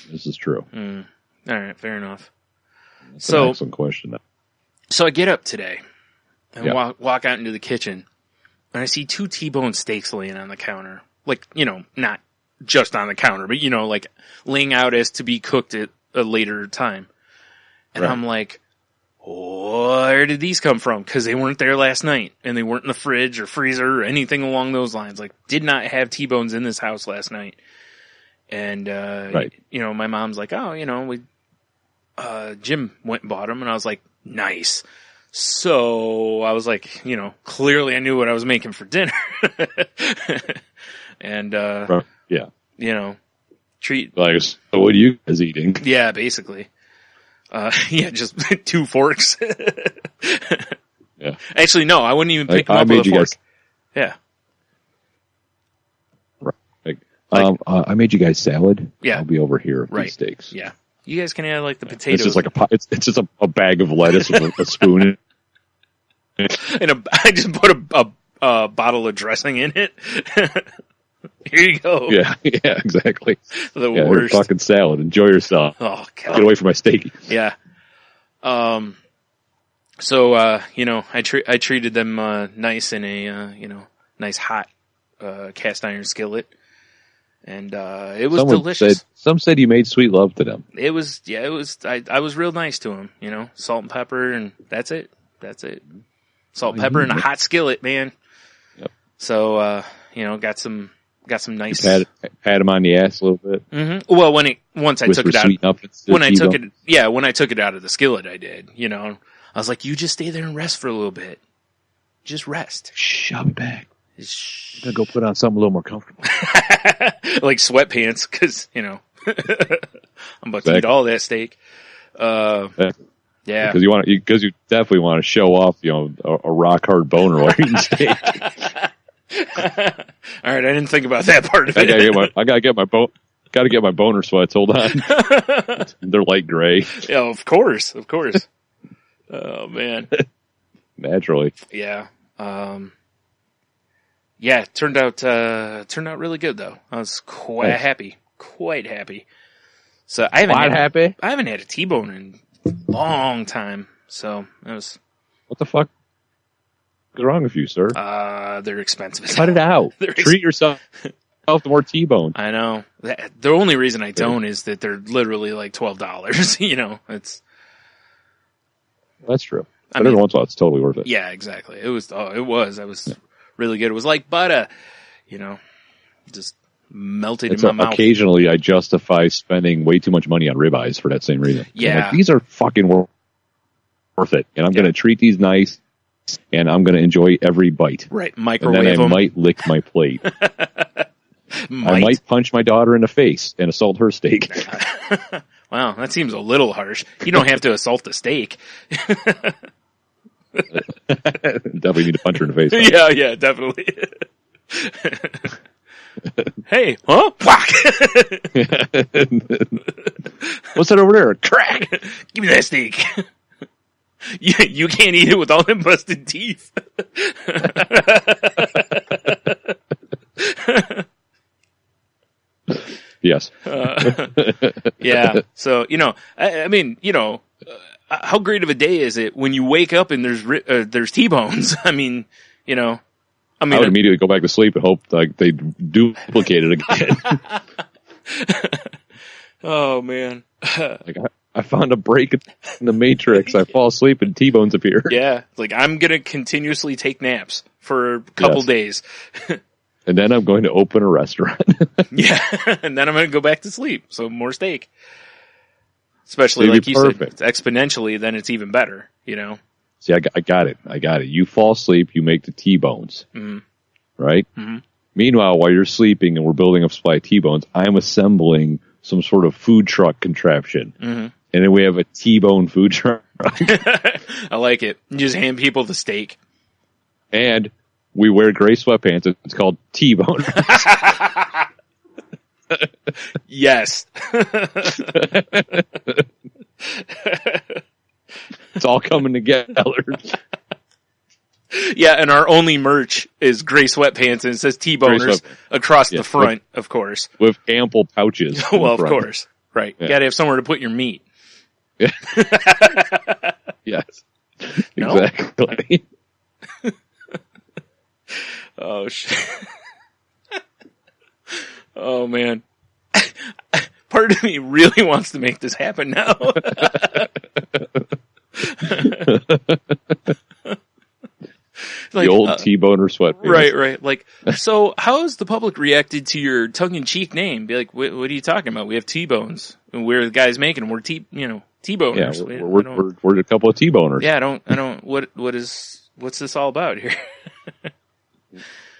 This is true. All right, fair enough. That's an excellent question. So I get up today and walk out into the kitchen, and I see 2 T-bone steaks laying on the counter. Like, you know, not just on the counter, but, you know, like laying out as to be cooked at a later time. And right. I'm like, where did these come from? Because they weren't there last night, and they weren't in the fridge or freezer or anything along those lines. Like, did not have T-bones in this house last night. And, right. You know, my mom's like, oh, you know, Jim went and bought them, and I was like, nice. So I was like, you know, clearly I knew what I was making for dinner. And, yeah, you know, treat. Like, so what are you guys eating? Yeah, basically. Yeah, just 2 forks. Yeah. Actually, no, I wouldn't even pick them up with a fork. Yeah. Right. I made you guys salad. Yeah. I'll be over here with right. these steaks. Yeah. You guys can add like the potatoes. It's just like it's just a bag of lettuce with a spoon. And I just put a bottle of dressing in it. Here you go. Yeah, exactly. The worst. Here's fucking salad. Enjoy yourself. Oh, God. Get away from my steak. Yeah. So, you know, I treated them, nice in a, you know, nice hot, cast iron skillet. And, it was delicious. Some said you made sweet love to them. It was, I was real nice to them, you know, salt and pepper, and that's it. Salt and pepper and a hot skillet, man. Yep. So, you know, got some nice. You pat him on the ass a little bit. Mm-hmm. Well, once I took it out, when I took it out of the skillet, I did, you know, I was like, you just stay there and rest for a little bit. Just rest. Shove it back. I'm gonna go put on something a little more comfortable. Like sweatpants, cause, you know, I'm about to eat all that steak. Yeah. Because you definitely want to show off, you know, a rock hard boner while you're eating steak. All right, I didn't think about that part of it. I gotta get my boner sweats. Hold on. They're light gray. Yeah, of course. Oh man. Naturally. Yeah. Yeah, it turned out really good though. I was quite happy. So I haven't had a T-bone in a long time. So it was. What the fuck is wrong with you, sir? They're expensive. Cut it out. Treat yourself to more T-bone. I know. The only reason I don't is that they're literally like $12. You know, it's. That's true. But every once in a while, it's totally worth it. Yeah, exactly. It was. I was really good. It was like butter, you know, just melted in my mouth. Occasionally, I justify spending way too much money on ribeyes for that same reason. Yeah, like, these are fucking worth it, and I'm going to treat these nice, and I'm going to enjoy every bite. Right, microwave and then I might lick my plate. I might punch my daughter in the face and assault her steak. Wow, that seems a little harsh. You don't have to assault the steak. Definitely need to punch her in the face. Yeah, definitely. Hey, huh? Whack! What's that over there? Crack! Give me that steak. You can't eat it with all them busted teeth. Yes. Yeah. So, I mean, how great of a day is it when you wake up and there's T-bones? I mean, I would immediately go back to sleep and hope like they duplicate it again. Oh man. Like I found a break in the Matrix. I fall asleep and T-bones appear. Yeah. Like I'm going to continuously take naps for a couple days. And then I'm going to open a restaurant. Yeah. And then I'm going to go back to sleep. So more steak. Especially like you said, exponentially, then it's even better, See, I got it. You fall asleep, you make the T-bones. Mm-hmm. Right? Mm-hmm. Meanwhile, while you're sleeping and we're building up supply of T-bones, I'm assembling some sort of food truck contraption. Mm-hmm. And then we have a T-bone food truck. I like it. You just hand people the steak. And we wear gray sweatpants. It's called T-bone. Yes. It's all coming together. Yeah, and our only merch is gray sweatpants and it says T-boners across the front, of course. With ample pouches. Well, of course. Right. Yeah. You gotta have somewhere to put your meat. Yeah. Yes. No? Exactly. Oh, shit. Oh, man. Part of me really wants to make this happen now. The old T-boner sweatpants. Right. Like, so how has the public reacted to your tongue-in-cheek name? Be like, what are you talking about? We have T-bones. And we're the guys making them. We're T-boners. Yeah, we're a couple of T-boners. Yeah, I don't, what's this all about here?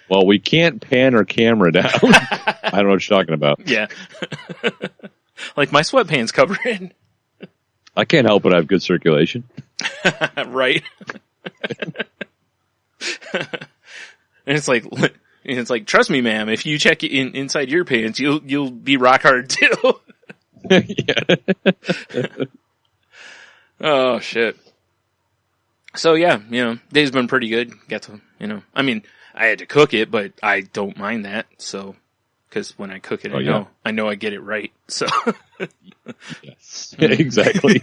Well, we can't pan our camera down. I don't know what you're talking about. Yeah. Like my sweatpants cover it. I can't help it. I have good circulation. Right. And it's like, trust me, ma'am, if you check inside your pants, you'll be rock hard too. Yeah. Oh shit. So yeah, day's been pretty good. Got to, I mean, I had to cook it, but I don't mind that. So, cause when I cook it, I know I get it right. So. Yes. Exactly.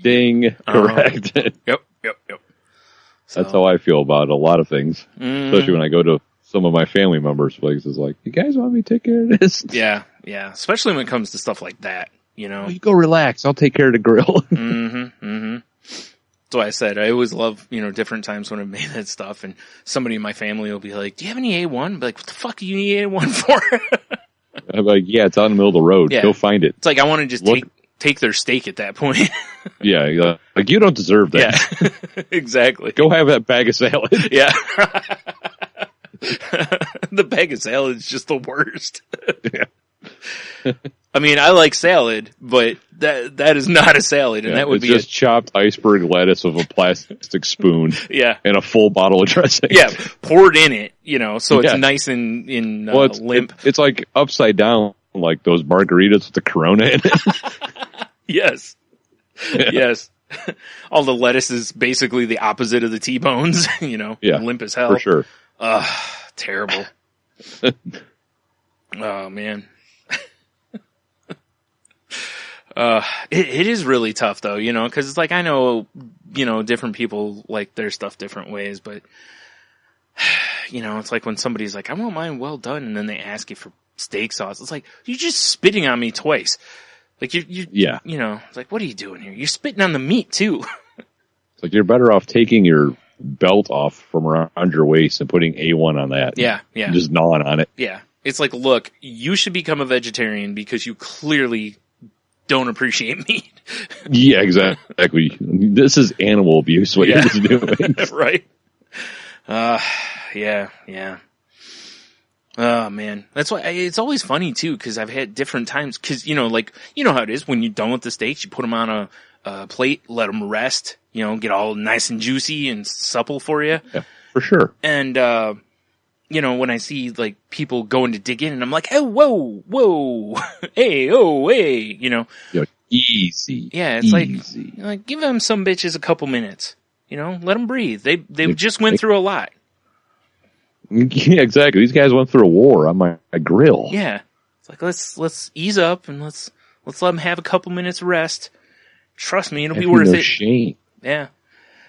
Ding. Correct. Yep. So. That's how I feel about a lot of things, especially when I go to some of my family members' places. Like, you guys want me to take care of this? Yeah. Especially when it comes to stuff like that, Oh, you go relax. I'll take care of the grill. Mm-hmm. That's why I said I always love, different times when I've made that stuff, and somebody in my family will be like, "Do you have any A1?" I'll be like, what the fuck do you need A1 for? I'm like, yeah, it's out in the middle of the road. Yeah. Go find it. It's like I want to just take their steak at that point. Yeah, like you don't deserve that. Yeah, exactly. Go have that bag of salad. Yeah. The bag of salad is just the worst. Yeah. I mean, I like salad, but that is not a salad, and that would be just chopped iceberg lettuce with a plastic spoon. Yeah. And a full bottle of dressing. Yeah, poured in it, so it's nice and limp. It's like upside down, like those margaritas with the Corona in it. Yes. Yeah. Yes. All the lettuce is basically the opposite of the T-bones, Yeah, limp as hell. For sure. Terrible. Oh, man. It is really tough though, cause it's like, I know, different people like their stuff different ways, but it's like when somebody's like, I want mine well done. And then they ask you for steak sauce. It's like, you're just spitting on me twice. Like yeah. It's like, what are you doing here? You're spitting on the meat too. It's like you're better off taking your belt off from around your waist and putting A1 on that. Yeah. Yeah. Just gnawing on it. Yeah. It's like, look, you should become a vegetarian because you clearly don't appreciate meat. Yeah, exactly. This is animal abuse, what you're just doing. Right. Yeah. Oh man, that's why it's always funny too, because I've had different times. Because like how it is when you're done with the steaks, you put them on a plate, let them rest. Get all nice and juicy and supple for you. Yeah, for sure. And when I see like people going to dig in, and I'm like, oh, whoa, hey, oh, hey, easy. Yeah, it's like give them some bitches a couple minutes. Let them breathe. They just went through a lot. Yeah, exactly. These guys went through a war on my grill. Yeah, it's like let's ease up and let's let them have a couple minutes of rest. Trust me, it'll be worth it. Shame. Yeah,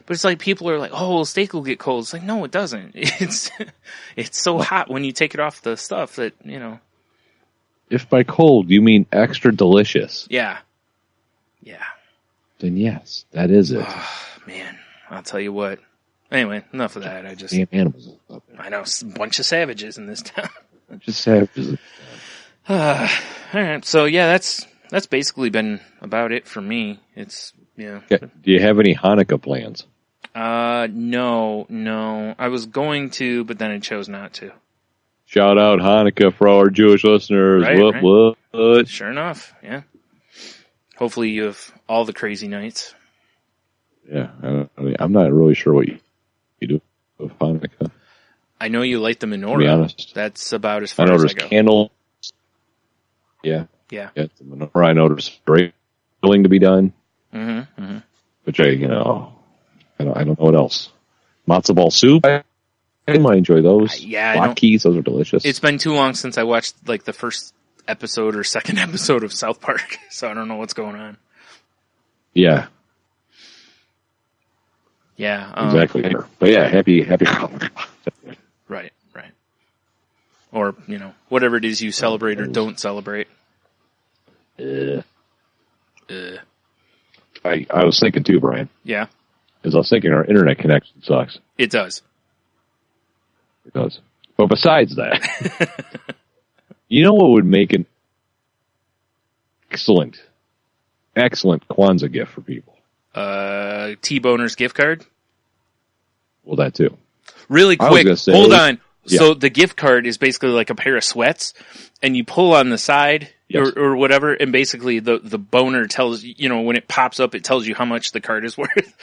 but it's like people are like, "Oh, well, steak will get cold." It's like, no, it doesn't. It's so hot when you take it off the stuff that If by cold you mean extra delicious, yeah, then yes, that is it. Man, I'll tell you what. Anyway, enough of that. Damn animals up there. I know a bunch of savages in this town. Just savages. All right, so yeah, that's basically been about it for me. It's Okay. Do you have any Hanukkah plans? No. I was going to, but then I chose not to. Shout out Hanukkah for our Jewish listeners. Right. What? Sure enough, yeah. Hopefully you have all the crazy nights. Yeah, I'm not really sure what you do with Hanukkah. I know you light the menorah. To be honest, that's about as far I know as there's I go. candles. Yeah. Yeah. The menorah. I know there's grilling to be done. Mm-hmm. Which I don't know what else. Matzo ball soup. I might enjoy those. Latkes, those are delicious. It's been too long since I watched like the first episode or second episode of South Park, so I don't know what's going on. Yeah. Yeah. Exactly. But yeah, happy. Right. Or, whatever it is you celebrate or don't celebrate. I was thinking too, Brian. Yeah. As I was thinking, our internet connection sucks. It does. It does. But besides that, what would make an excellent Kwanzaa gift for people? T-Boner's gift card? Well, that too. Really I was quick, gonna say, hold on. Yeah. So the gift card is basically like a pair of sweats, and you pull on the side or whatever, and basically the boner tells you, when it pops up, it tells you how much the card is worth.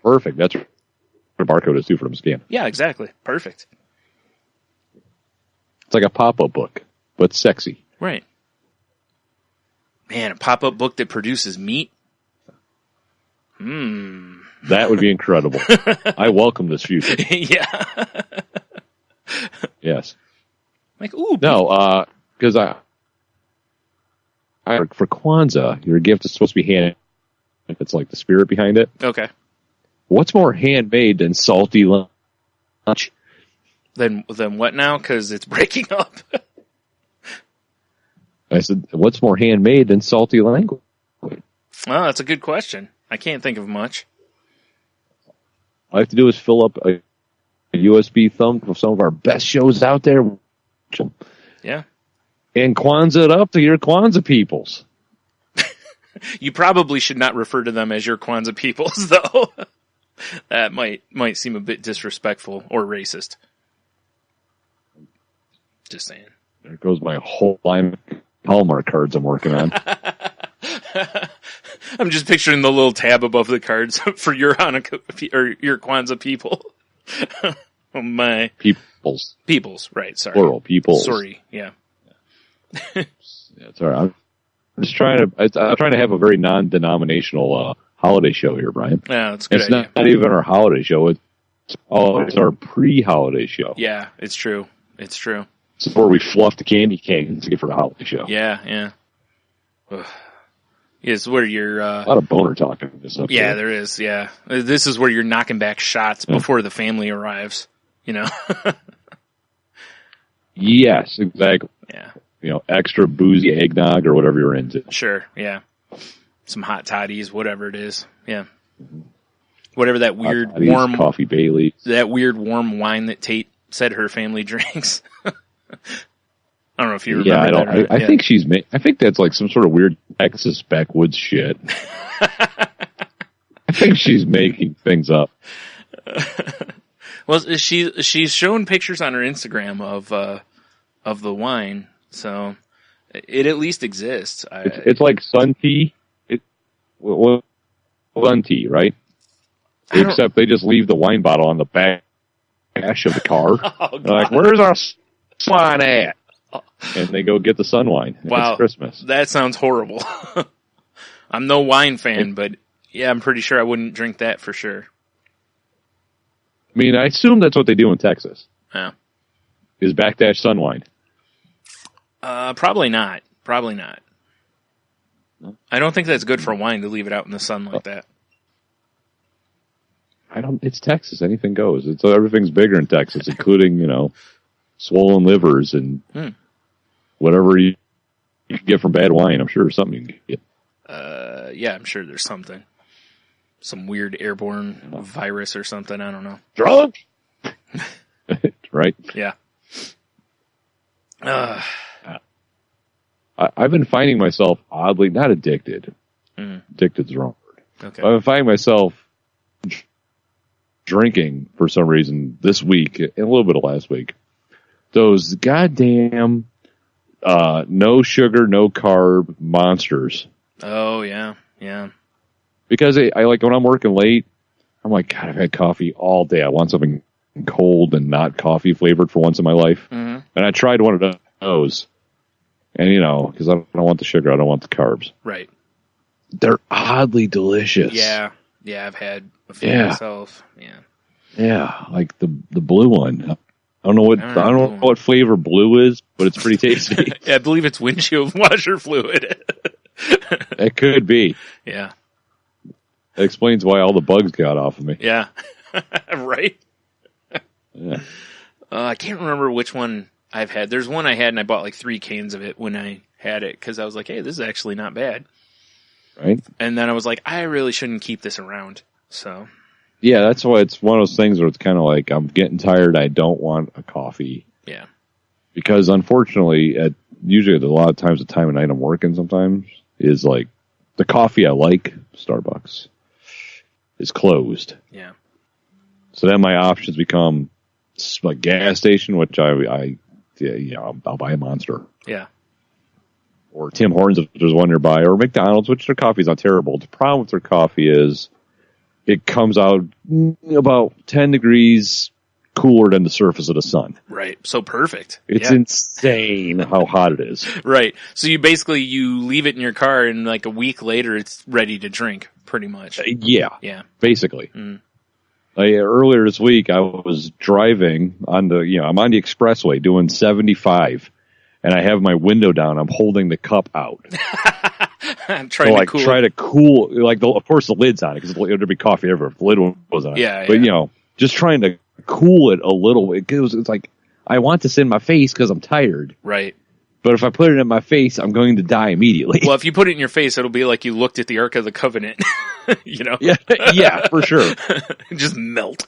Perfect. That's what a barcode is too for them scan. Yeah, exactly. Perfect. It's like a pop-up book, but sexy. Right. Man, a pop-up book that produces meat? That would be incredible. I welcome this future. Yeah. Yes. Like, ooh. No, because I for Kwanzaa, your gift is supposed to be hand. It's like the spirit behind it. Okay. What's more handmade than salty lunch? Then what now? Because it's breaking up. I said, what's more handmade than salty language? Well, that's a good question. I can't think of much. All I have to do is fill up a USB thumb of some of our best shows out there. Yeah. And Kwanzaa it up to your Kwanzaa peoples. You probably should not refer to them as your Kwanzaa peoples, though. That might seem a bit disrespectful or racist. Just saying. There goes my whole line of Hallmark cards I'm working on. I'm just picturing the little tab above the cards for your Hanukkah or your Kwanzaa people. Oh my. Peoples, right, sorry. Plural, peoples. Sorry, yeah. Yeah, it's all right. I'm just trying to have a very non-denominational holiday show here, Brian. Yeah, that's a good idea. It's not even our holiday show. It's our pre-holiday show. Yeah, it's true. It's true. It's where we fluff the candy canes for the holiday show. Yeah. Ugh. It's where you're... a lot of boner talking in this episode. Yeah, there is, yeah. This is where you're knocking back shots before the family arrives, Yes, exactly. Yeah. Extra boozy eggnog or whatever you're into. Sure, yeah. Some hot toddies, whatever it is. Yeah. Whatever that weird warm... Coffee Bailey. That weird warm wine that Tate said her family drinks. I don't know if you remember that. I think she's I think that's like some sort of weird Texas backwoods shit. I think she's making things up. Well, she's shown pictures on her Instagram of the wine, so it at least exists. It's like sun tea. Sun tea, right? Except they just leave the wine bottle on the back dash of the car. They're like, where's our wine at? And they go get the sun wine. Wow, it's Christmas. That sounds horrible. I'm no wine fan, but yeah, I'm pretty sure I wouldn't drink that for sure. I mean, I assume that's what they do in Texas. Yeah. Is backdash sun wine. Probably not. Probably not. I don't think that's good for wine to leave it out in the sun like that. It's Texas. Anything goes. Everything's bigger in Texas, including, swollen livers and whatever you can get from bad wine. I'm sure there's something you can get. Yeah, I'm sure there's something. Some weird airborne virus or something. I don't know. Drunk? Right? Yeah. I've been finding myself oddly, not addicted. Addicted's the wrong word. Okay. I've been finding myself drinking for some reason this week and a little bit of last week. Those goddamn no sugar, no carb monsters. Oh, yeah. Yeah. Because I like when I'm working late, I'm like, God, I've had coffee all day. I want something cold and not coffee flavored for once in my life. Mm-hmm. And I tried one of those. And, because I don't want the sugar, I don't want the carbs. Right. They're oddly delicious. Yeah. Yeah, I've had a few myself. Yeah. Yeah, like the blue one. I don't know what flavor blue is, but it's pretty tasty. I believe it's windshield washer fluid. It could be. Yeah. That explains why all the bugs got off of me. Yeah. Right? Yeah. I can't remember which one I've had. There's one I had, and I bought like 3 cans of it when I had it, because I was like, hey, this is actually not bad. Right? And then I was like, I really shouldn't keep this around. So. Yeah, that's why it's one of those things where it's kind of like, I'm getting tired, I don't want a coffee. Yeah. Because unfortunately, usually a lot of times the time of night I'm working sometimes is like, the coffee I like, Starbucks, is closed. Yeah. So then my options become a gas station, which I'll buy a Monster. Yeah. Or Tim Hortons if there's one nearby, or McDonald's, which their coffee's not terrible. The problem with their coffee is it comes out about 10 degrees cooler than the surface of the sun. Right. So perfect. It's insane how hot it is. Right. So you leave it in your car, and like a week later it's ready to drink, pretty much. Yeah. Yeah. Basically. Earlier this week, I was driving I'm on the expressway doing 75, and I have my window down. I'm holding the cup out. I'm trying to cool. Try to cool, of course the lid's on it, because there'd be coffee everywhere if the lid was on. Yeah. But, just trying to cool it a little. It's like, I want this in my face because I'm tired. Right. But if I put it in my face, I'm going to die immediately. Well, if you put it in your face, it'll be like you looked at the Ark of the Covenant. Yeah, for sure. Just melt.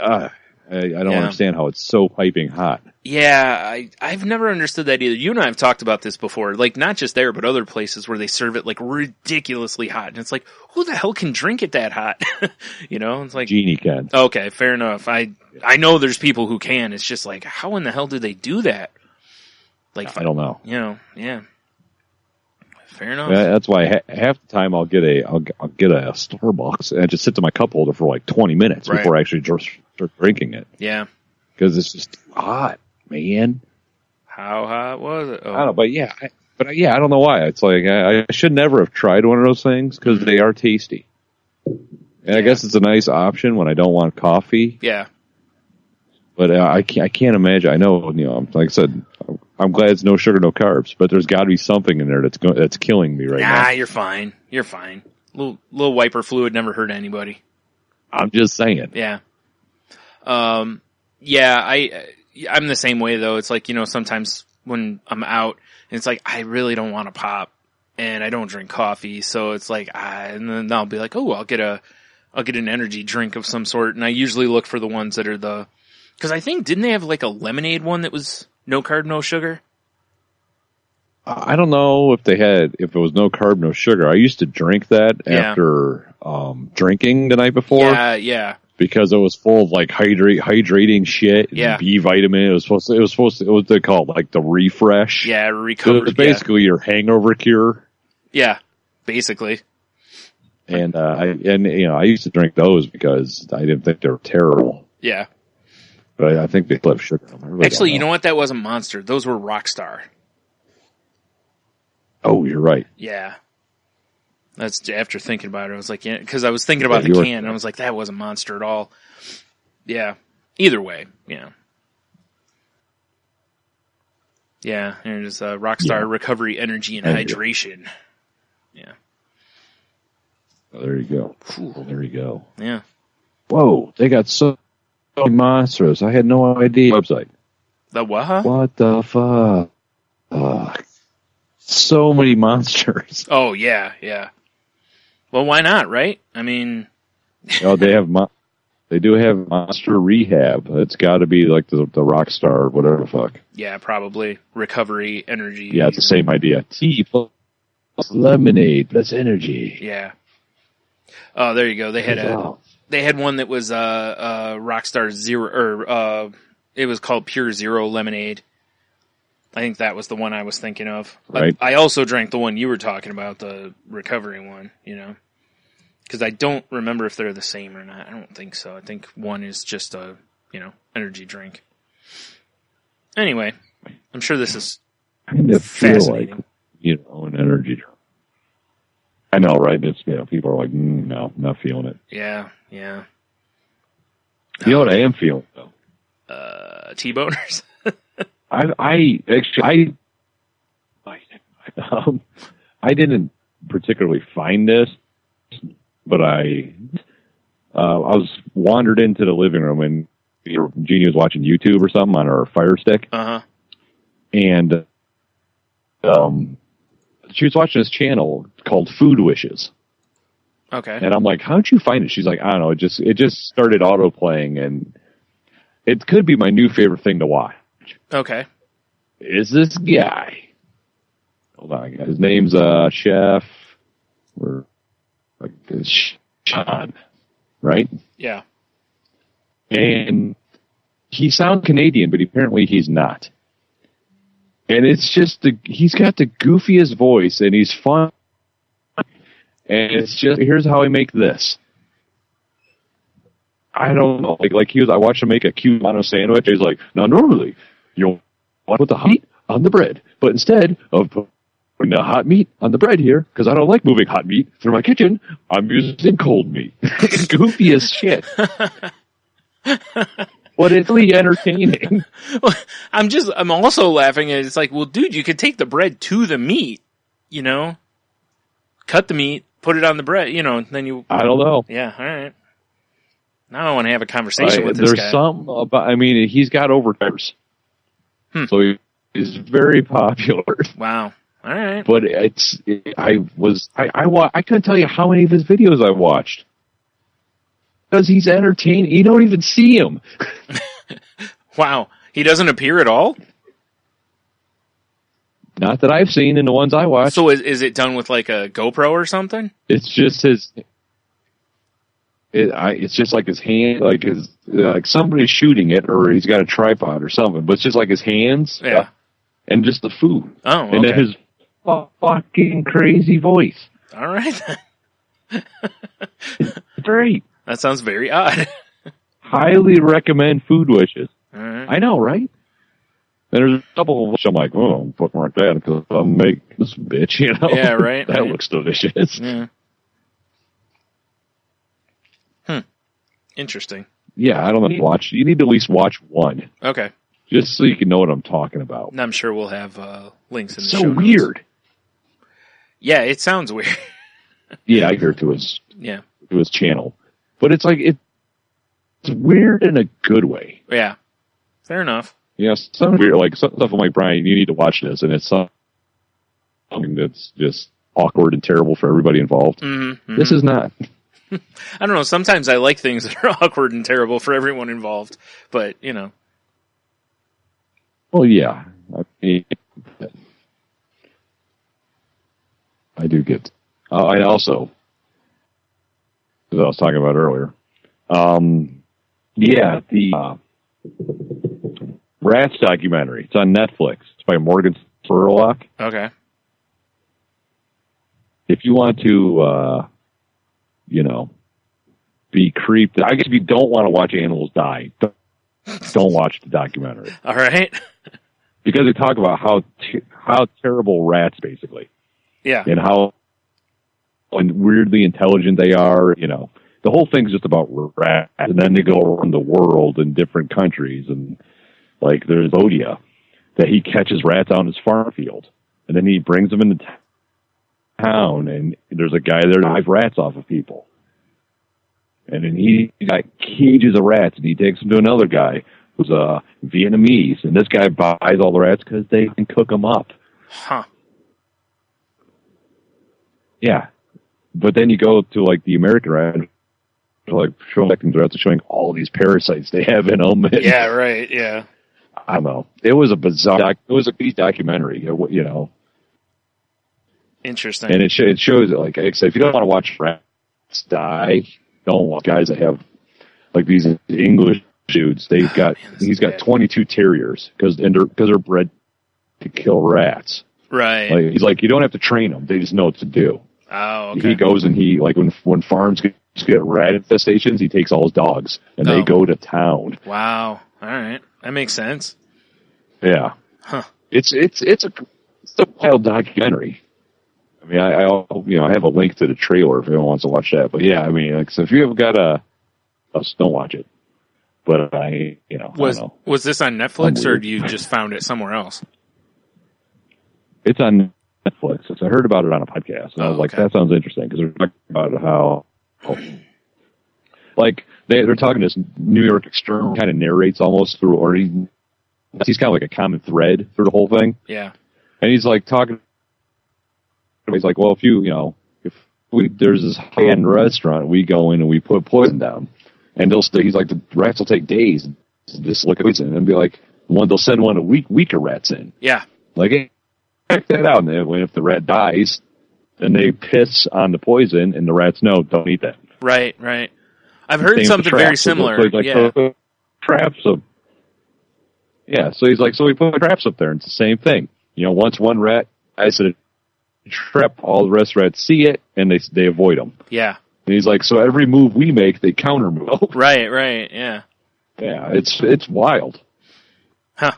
I don't understand how it's so piping hot. Yeah, I've never understood that either. You and I have talked about this before, like not just there, but other places where they serve it like ridiculously hot. And it's like, who the hell can drink it that hot? It's like Genie can. Okay, fair enough. I know there's people who can. It's just like, how in the hell do they do that? Like, I don't know. Yeah. Fair enough. That's why half the time I'll get a Starbucks and I just sit to my cup holder for like 20 minutes before I actually start drinking it. Yeah. Because it's just hot, man. How hot was it? Oh. I don't know, but I don't know why. It's like I should never have tried one of those things because they are tasty. And I guess it's a nice option when I don't want coffee. Yeah. But I can't imagine. I know, like I said, I'm glad it's no sugar, no carbs. But there's got to be something in there that's killing me right now. Nah, you're fine. You're fine. Little wiper fluid never hurt anybody. I'm just saying. Yeah. Yeah. I'm the same way though. It's like, sometimes when I'm out, and it's like I really don't want to pop, and I don't drink coffee, so it's like, and then I'll be like, oh, I'll get an energy drink of some sort, and I usually look for the ones that are because I think, didn't they have like a lemonade one that was no carb, no sugar? I don't know if it was no carb, no sugar. I used to drink that after drinking the night before. Yeah. because it was full of like hydrating shit. Yeah. And B vitamin. It was supposed to, what they call it, like the refresh. Yeah, So recovery. it was basically your hangover cure. Yeah, basically. And I used to drink those because I didn't think they were terrible. Yeah. But I think they still have sugar in them. I really Actually, don't you know what? That wasn't Monster. Those were Rockstar. Oh, you're right. Yeah. That's after thinking about it. I was like, yeah, because I was thinking about the you were- can, and I was like, that wasn't Monster at all. Yeah. Either way, yeah. Yeah, and it's Rockstar Recovery Energy and Energy. Hydration. Yeah. Oh, there you go. There you go. Yeah. Whoa, they got so many monsters. I had no idea. Website. The what? What the fuck? So many monsters. Oh, yeah, yeah. Well, why not, right? I mean, Oh, they do have Monster Rehab. It's got to be like the Rockstar, whatever the fuck. yeah, probably. Recovery Energy. Yeah, it's the same idea. Tea plus lemonade plus energy. Yeah. Oh, there you go. They had Wow. They had one that was Rockstar Zero, or it was called Pure Zero Lemonade. I think that was the one I was thinking of. Right. I also drank the one you were talking about, the recovery one, you know. Because I don't remember if they're the same or not. I don't think so. I think one is just a, energy drink. Anyway, I'm sure this is kind of feel fascinating. like, an energy drink. I know, right? It's, people are like, no, not feeling it. Yeah, yeah. You know what I am feeling, though? T-boners. I didn't particularly find this, but I was wandered into the living room and Jeannie was watching YouTube or something on her Fire Stick, Uh-huh. and she was watching this channel called Food Wishes, Okay. and I'm like, "How'd you find it?" She's like, "I don't know. It just started auto playing, and it could be my new favorite thing to watch." Okay. Is this guy? Hold on, his name's Chef, or like Sean, right? Yeah. And he sounds Canadian, but apparently he's not. And it's just he's got the goofiest voice, and he's fun. And it's just, here's how I make this. I don't know, like I watched him make a Cubano sandwich. He's like, now normally you'll want to put the hot meat on the bread, but instead of putting the hot meat on the bread here, because I don't like moving hot meat through my kitchen, I'm using cold meat. Goofy as shit. But it's really entertaining. I'm also laughing at it's like, well, dude, you could take the bread to the meat, cut the meat, put it on the bread, and then you. I don't know. Yeah, all right. Now I want to have a conversation with this There's guy. some about. He's got overtimers, so he's very popular. Wow. All right. But I couldn't tell you how many of his videos I watched. Because he's entertaining. You don't even see him. Wow. He doesn't appear at all? Not that I've seen in the ones I watched. So is it done with like a GoPro or something? It's just his. It's just like his hand, like somebody's shooting it, or he's got a tripod or something. But it's just like his hands, Yeah. and just the food, Oh, and then okay. his fucking crazy voice. All right. Great. That sounds very odd. Highly recommend Food Wishes. All right. I know, right? And there's a couple of which I'm like, oh, fuck like that because I'll make this bitch, Yeah, right, That right. looks delicious. Yeah. Interesting. Yeah, I don't know. You need to at least watch one, Okay. just so you can know what I'm talking about. And I'm sure we'll have links in the show So notes. weird. Yeah, it sounds weird. Yeah, I hear to his Yeah. channel, but it's like it's weird in a good way. Yeah. Fair enough. Some weird, like some stuff. I'm like, Brian, you need to watch this, and it's something that's just awkward and terrible for everybody involved. Mm-hmm. This is not. I don't know. Sometimes I like things that are awkward and terrible for everyone involved, but Well, yeah, I do get. I also, as I was talking about earlier, Yeah, the Rats documentary. It's on Netflix. It's by Morgan Spurlock. Okay. If you want to, be creeped, I guess if you don't want to watch animals die, don't watch the documentary. All right. Because they talk about how terrible rats, basically. Yeah. And how weirdly intelligent they are. The whole thing's just about rats. And then they go around the world in different countries. And, like, there's Vodia, that he catches rats out in his farm field. And then he brings them into town. And there's a guy there to drive rats off of people. And then he got cages of rats. And he takes them to another guy who's Vietnamese. And this guy buys all the rats because they can cook them up. Huh. Yeah. But then you go to, like, the American rat, like, showing all these parasites they have in them. Yeah, right, yeah. I don't know. It was a bizarre, it was a piece documentary, Interesting. And it shows it, like I said, if you don't want to watch rats die, don't watch guys that have, like, these English dudes. He's got 22 terriers because they're bred to kill rats. Right. Like, he's like, you don't have to train them. They just know what to do. Oh, okay. He goes and when farms get rat infestations, he takes all his dogs and they go to town. Wow. All right. That makes sense. Yeah. Huh. It's a wild documentary. I mean, I have a link to the trailer if anyone wants to watch that. But yeah, I mean, so if you have got don't watch it. But I don't know. Was this on Netflix or you just found it somewhere else? It's on Netflix. I heard about it on a podcast, and I was like, that sounds interesting, because they're talking about how, like, they're talking this New York external kind of narrates almost through, or he's kind of like a common thread through the whole thing. Yeah. And he's like he's like, well, there's this high-end restaurant, we go in and we put poison down, and he's like, the rats will take days to just look at poison and be like, they'll send one a weaker rats in. Yeah. Like, hey, check that out. And if the rat dies, then they piss on the poison, and the rats know, don't eat that. Right. I've heard something very similar. So traps up. Yeah, so he's like, so we put traps up there, and it's the same thing. Once one rat, I said, trap, all the rest of rats see it, and they avoid them. Yeah. And he's like, so every move we make, they counter move. Right, yeah. Yeah, it's wild. Huh.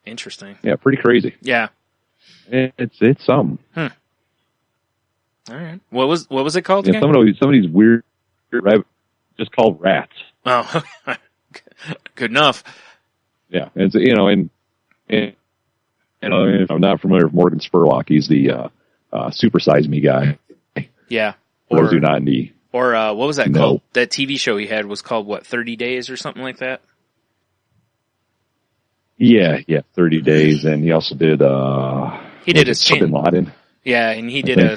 Interesting. Yeah, pretty crazy. Yeah. It's some. All right. What was it called again? Some of these weird just called rats. Oh, good enough. Yeah, and if I'm not familiar with Morgan Spurlock, he's the Super Size Me guy. Yeah. Or do not need. Or what was that called? That TV show he had was called 30 Days or something like that? Yeah, 30 Days, and he also did he did a Bin Laden. Yeah, and he did a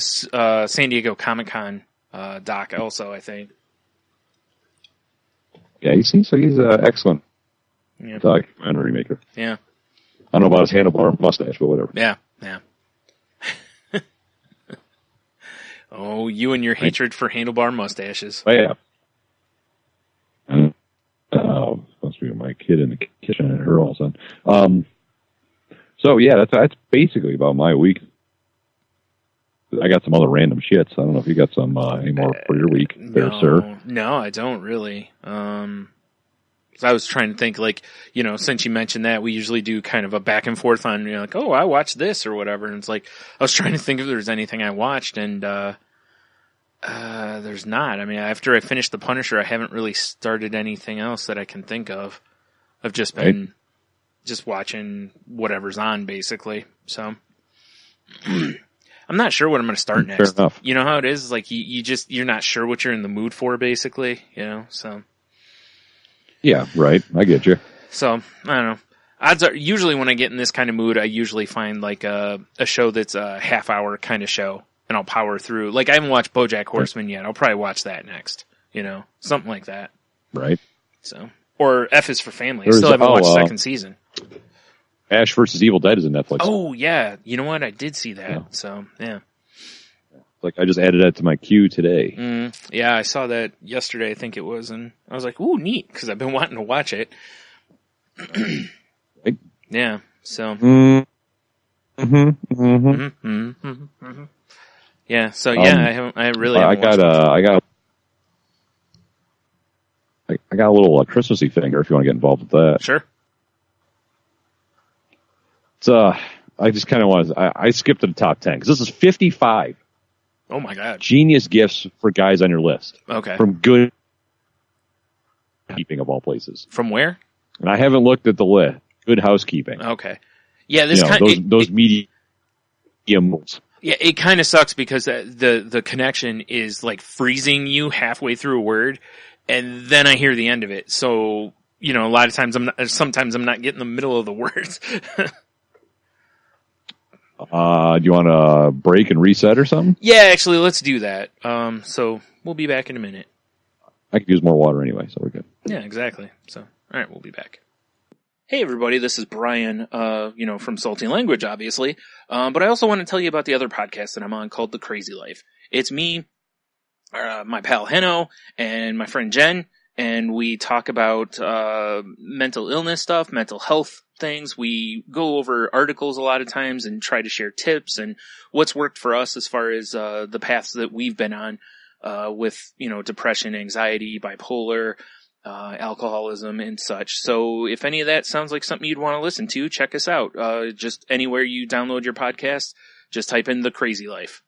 San Diego Comic-Con doc also, I think. Yeah, he's an excellent documentary maker. Yeah. I don't know about his handlebar mustache, but whatever. Yeah. Oh, you and your hatred for handlebar mustaches. Oh, yeah. Supposed to be my kid in the kitchen and her all of a sudden. So yeah, that's basically about my week. I got some other random shits. I don't know if you got some any more for your week there, sir. No, I don't really. I was trying to think, since you mentioned that, we usually do kind of a back and forth on, oh, I watched this or whatever. And it's like, I was trying to think if there's anything I watched, and there's not. I mean, after I finished The Punisher, I haven't really started anything else that I can think of. I've just been just watching whatever's on, basically. So I'm not sure what I'm going to start next. Fair enough. You know how it is? Like, you're not sure what you're in the mood for, basically, so. Yeah, right. I get you. So, I don't know. Odds are, usually when I get in this kind of mood, I usually find like a show that's a half hour kind of show, and I'll power through. Like, I haven't watched BoJack Horseman yet. I'll probably watch that next. Something like that. Right. So, or F is for Family. I still haven't watched second season. Ash vs. Evil Dead is in Netflix. Oh, yeah. You know what? I did see that. Yeah. So, yeah. like I just added that to my queue today. Yeah, I saw that yesterday, I think it was, and I was like, ooh, neat, because I've been wanting to watch it. Right? Yeah, so. Yeah, so yeah, I really haven't watched it. I got a little Christmassy thing here if you want to get involved with that. Sure. It's, I just kind of want to, I skipped to the top 10 because this is 55. Oh my God. Genius gifts for guys on your list. Okay. From Good Housekeeping of all places. From where? And I haven't looked at the list. Good Housekeeping. Okay. Yeah, this those medium. Yeah, it kind of sucks because the connection is like freezing you halfway through a word, and then I hear the end of it. So, a lot of times sometimes I'm not getting the middle of the words. Do you want to break and reset or something? Yeah, actually, let's do that. So we'll be back in a minute. I could use more water anyway, so we're good. Yeah, exactly. So, all right, we'll be back. Hey everybody, this is Brian, from Salty Language, obviously. But I also want to tell you about the other podcast that I'm on called The Crazy Life. It's me, my pal Heno, and my friend Jen, and we talk about, mental illness stuff, mental health things. We go over articles a lot of times and try to share tips and what's worked for us as far as, the paths that we've been on, with, depression, anxiety, bipolar, alcoholism and such. So if any of that sounds like something you'd want to listen to, check us out. Just anywhere you download your podcast, just type in The Crazy Life.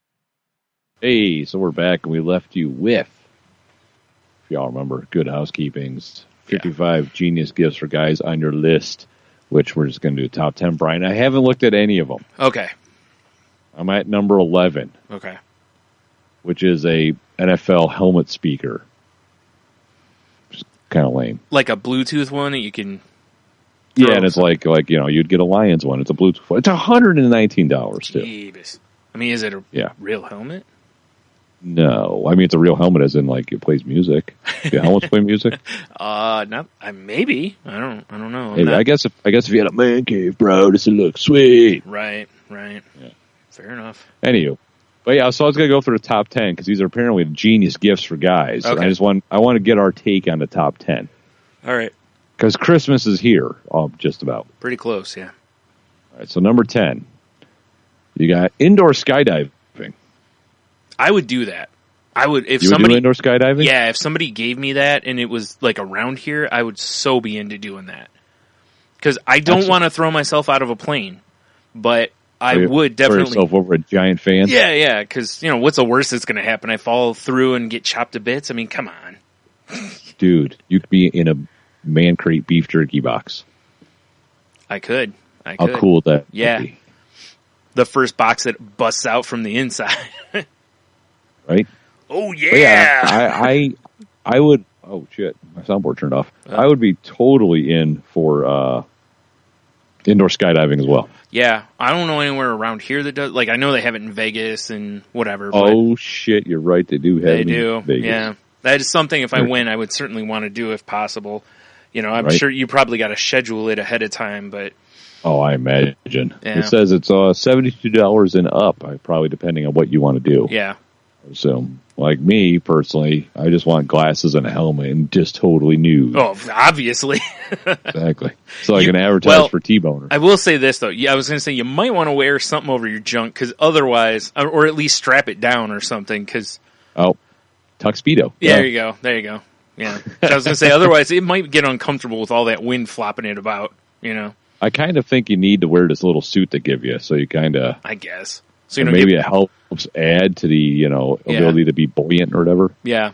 Hey, so we're back and we left you with, if y'all remember, Good Housekeeping's 55 genius gifts for guys on your list, which we're just going to do top 10. Brian, I haven't looked at any of them. Okay. I'm at number 11. Okay. Which is a NFL helmet speaker. Kind of lame. Like a Bluetooth one that you can. Yeah, and it's like you'd get a Lions one. It's a Bluetooth one. It's $119 too. Jeebus. I mean, is it a real helmet? No, I mean it's a real helmet, as in like it plays music. Do helmets play music? Not. Maybe. I don't know. Maybe. I guess if you had a man cave, bro, this would look sweet. Right. Yeah. Fair enough. Anywho. But yeah, so I was going to go through the top 10 because these are apparently genius gifts for guys. Okay. And I want to get our take on the top 10. All right. Because Christmas is here, just about. Pretty close, yeah. All right, so number 10, you got indoor skydiving. I would do that. I would if you somebody would do indoor skydiving. Yeah, if somebody gave me that and it was like around here, I would so be into doing that. Because I don't want to throw myself out of a plane, but I would definitely throw yourself over a giant fan. Yeah, because what's the worst that's going to happen? I fall through and get chopped to bits. I mean, come on, dude. You could be in a man crate beef jerky box. I could. How cool would that? Yeah, be? The first box that busts out from the inside. Right. Oh yeah. I would. Oh shit, my soundboard turned off. I would be totally in for indoor skydiving as well. Yeah, I don't know anywhere around here that does. Like, I know they have it in Vegas and whatever. Oh shit, you're right. They do have it in Vegas. Yeah, that is something. If I win, I would certainly want to do if possible. I'm sure you probably got to schedule it ahead of time, but. Oh, I imagine. Yeah. It says it's $72 and up. Probably depending on what you want to do. Yeah. So, like me personally, I just want glasses and a helmet and just totally nude. Oh, obviously. Exactly. So I can advertise for T-Boner. I will say this, though. Yeah, I was going to say you might want to wear something over your junk, because otherwise, or at least strap it down or something, because... Oh, tuxedo. Yeah, there you go. Yeah. I was going to say, otherwise, it might get uncomfortable with all that wind flopping it about, I kind of think you need to wear this little suit they give you, so you kind of... I guess. So maybe it helps add to the, ability to be buoyant or whatever. Yeah.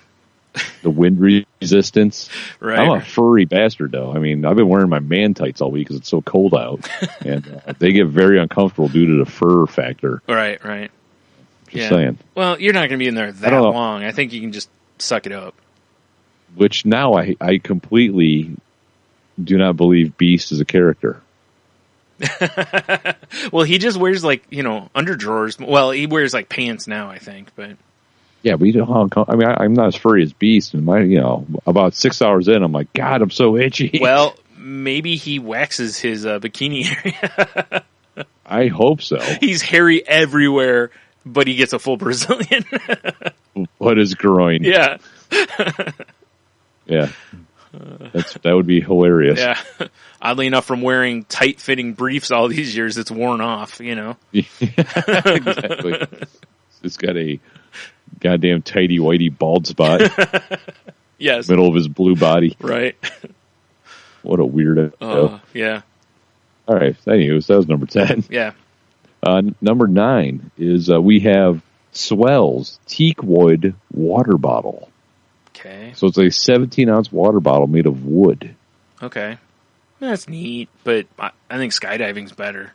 The wind resistance. Right. I'm a furry bastard, though. I mean, I've been wearing my man tights all week because it's so cold out. And they get very uncomfortable due to the fur factor. Right. Just saying. Well, you're not going to be in there that long. I think you can just suck it up. Which now I completely do not believe Beast is a character. Well, he just wears underdrawers. Well, he wears pants now, I think, but yeah, but I'm not as furry as Beast, and about 6 hours in, I'm like, God, I'm so itchy. Well, maybe he waxes his bikini area. I hope so. He's hairy everywhere, but he gets a full Brazilian. What is groin? Yeah. Yeah. That would be hilarious. Yeah. Oddly enough, from wearing tight-fitting briefs all these years, it's worn off, you know? Exactly. It's got a goddamn tighty-whitey bald spot. Yes. Middle of his blue body. Right. What a weirdo. Yeah. All right. Anyways, that was number 10. Yeah. Number 9 is we have Swell's Teak Wood water bottle. Okay. So it's a 17-ounce water bottle made of wood. Okay. That's neat, but I think skydiving's better.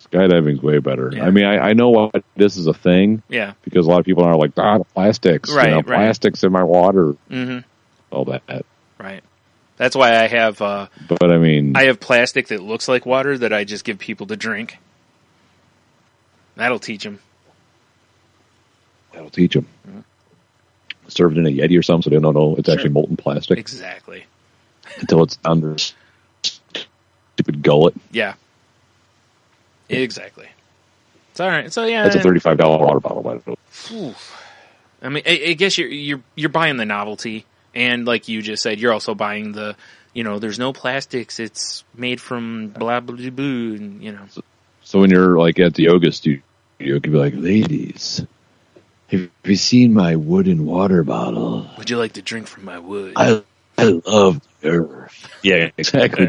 Skydiving's way better. Yeah. I mean, I know why this is a thing. Yeah. Because a lot of people are like, the plastics. Right, Plastics in my water. Mm-hmm. All that. Right. That's why I have... but I mean... I have plastic that looks like water that I just give people to drink. That'll teach them. That'll teach them. Mm-hmm. Served in a Yeti or something, so they don't know it's actually molten plastic. Exactly. Until it's under stupid gullet. Yeah. Exactly. It's all right. So yeah, that's a $35 water bottle, by the way. I mean, I guess you're buying the novelty, and like you just said, you're also buying the, there's no plastics. It's made from blah blah blah, blah, and So when you're like at the yoga studio, you could be like, ladies, have you seen my wooden water bottle? Would you like to drink from my wood? I love the earth. Yeah, exactly.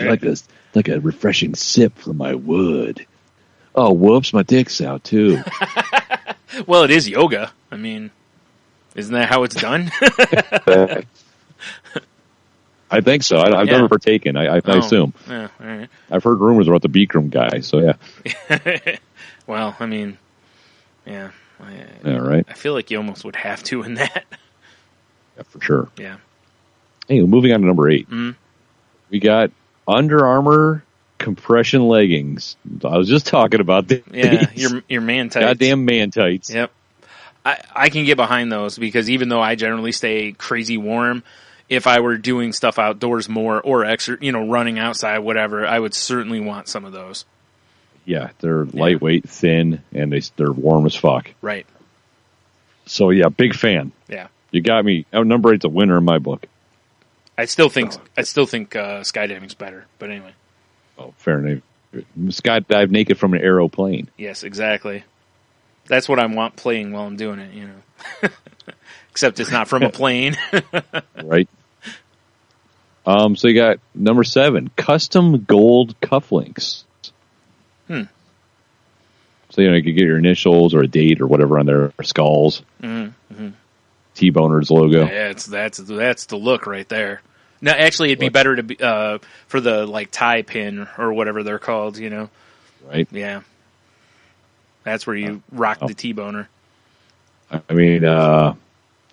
Like a refreshing sip from my wood. Oh, whoops, my dick's out too. Well, it is yoga. I mean, isn't that how it's done? I think so. I've never partaken. I assume. Yeah, all right. I've heard rumors about the Bikram guy, so yeah. Well, I mean, yeah. Yeah, right. I feel like you almost would have to in that. Yeah, for sure. Yeah. Hey, moving on to number 8. Mm-hmm. We got Under Armour compression leggings. I was just talking about these. Yeah, your man tights. Goddamn man tights. Yep. I can get behind those because even though I generally stay crazy warm, if I were doing stuff outdoors more or extra, running outside, whatever, I would certainly want some of those. Yeah, they're lightweight, thin, and they're warm as fuck. Right. So yeah, big fan. Yeah. You got me. Number 8's a winner in my book. I still think skydiving's better, but anyway. Oh, fair enough. Skydive naked from an aeroplane. Yes, exactly. That's what I want playing while I'm doing it, Except it's not from a plane. Right. So you got number 7, custom gold cufflinks. So, you could get your initials or a date or whatever on their skulls. Mm-hmm. T-Boner's logo. Yeah, that's the look right there. Now, actually, it'd be better to be for the tie pin or whatever they're called. Right. Yeah. That's where you rock the T-Boner. I mean, I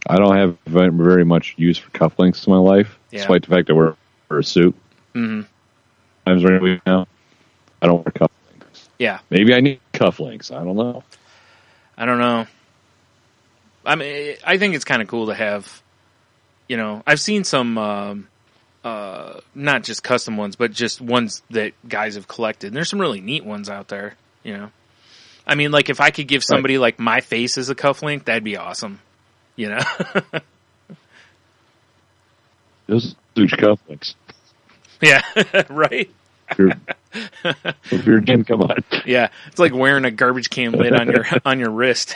don't have very much use for cufflinks in my life, despite the fact that I wear a suit. Mm-hmm. Times right now, I don't wear cufflinks. Yeah. Maybe I need cufflinks. I don't know. I mean, I think it's kind of cool to have, I've seen some, not just custom ones, but just ones that guys have collected. And there's some really neat ones out there, I mean, like if I could give somebody like my face as a cufflink, that'd be awesome, Those huge cufflinks. Yeah, right? If you're again, come on. Yeah, it's like wearing a garbage can lid on your wrist.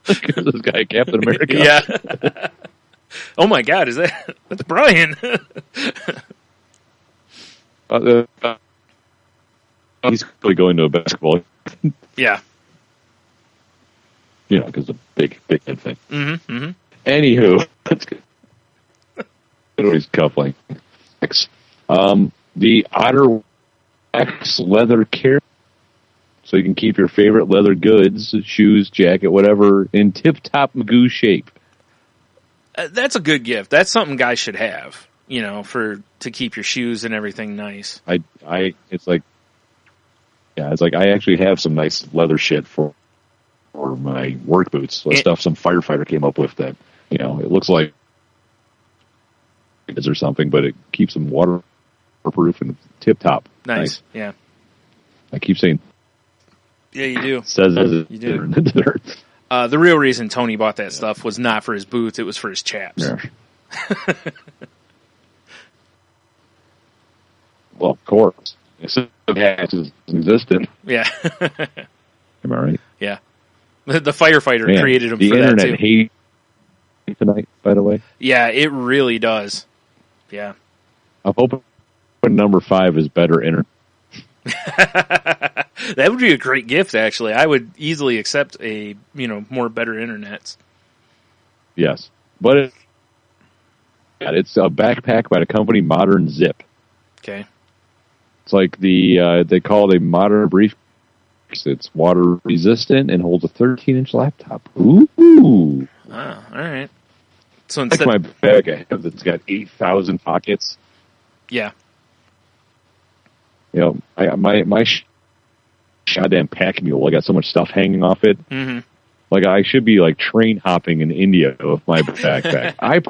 This guy, Captain America. Yeah. Oh my God, that's Brian? He's clearly going to a basketball. Yeah. Because the big head thing. Mm-hmm. Mm-hmm. Anywho, that's good. Anyways, cufflink. The Otter Wax leather care, so you can keep your favorite leather goods, shoes, jacket, whatever, in tip-top Magoo shape. That's a good gift. That's something guys should have, to keep your shoes and everything nice. It's like I actually have some nice leather shit for my work boots. So stuff some firefighter came up with that, it looks like or something, but it keeps them waterproof and tip top. Nice. Yeah. I keep saying Yeah, you do. Says You do. The real reason Tony bought that stuff was not for his boots; it was for his chaps. Yeah. Well, of course. Gas is existent. Yeah. Am I right? Yeah. The firefighter Man, created him the for that internet too. hates tonight, by the way. Yeah, it really does. Yeah. I'm hoping number 5 is better internet. That would be a great gift, actually. I would easily accept a, more better internets. Yes. But it's a backpack by the company Modern Zip. Okay. It's like they call it a modern briefcase. It's water resistant and holds a 13-inch laptop. Ooh. Oh, all right. So Like instead, my bag I have that's got 8,000 pockets. yeah. My goddamn pack mule, I got so much stuff hanging off it. Mm-hmm. Like I should be like train hopping in India with my backpack. I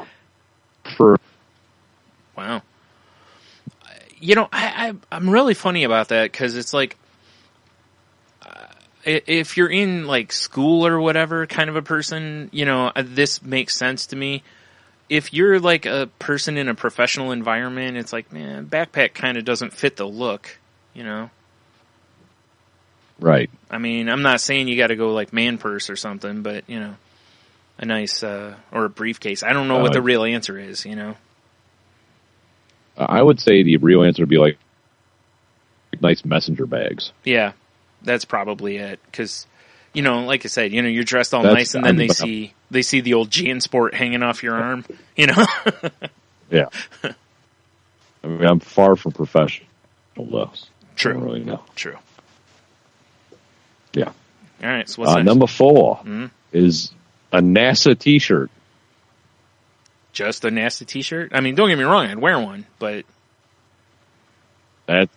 prefer. Wow. I'm really funny about that because it's like, if you're in like school or whatever kind of a person, this makes sense to me. If you're like a person in a professional environment, it's like, man, backpack kind of doesn't fit the look, Right. I mean, I'm not saying you got to go like man purse or something, but a nice or a briefcase. I don't know what the real answer is. I would say the real answer would be like nice messenger bags. Yeah, that's probably it. Because, like I said, you're dressed all nice, and then they see the old JanSport hanging off your arm. Yeah. I mean, I'm far from professional, though. True. I don't really know. True. Yeah. All right. So what's next? Number 4 Mm-hmm. is a NASA T-shirt. Just a nasty T-shirt? I mean, don't get me wrong, I'd wear one, but That's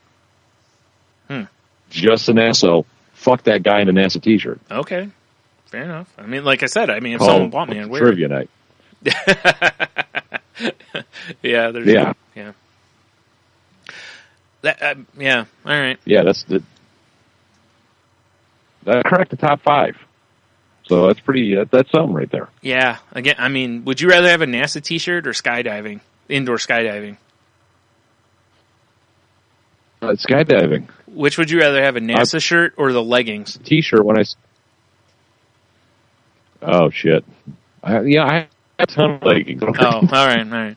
just an NASA. Fuck that guy in a NASA T-shirt. okay, fair enough. I mean, like I said, if Oh, someone bought me, I'd wear trivia night. it. Yeah. Yeah. Yeah. That. Yeah. All right. Yeah, that cracked the top 5. So that's that's something right there. Yeah. Again, I mean, would you rather have a NASA T-shirt or skydiving? Indoor skydiving. Skydiving. Which would you rather have, a NASA shirt or the leggings? T-shirt when Oh, shit. I have a ton of leggings. Oh, all right.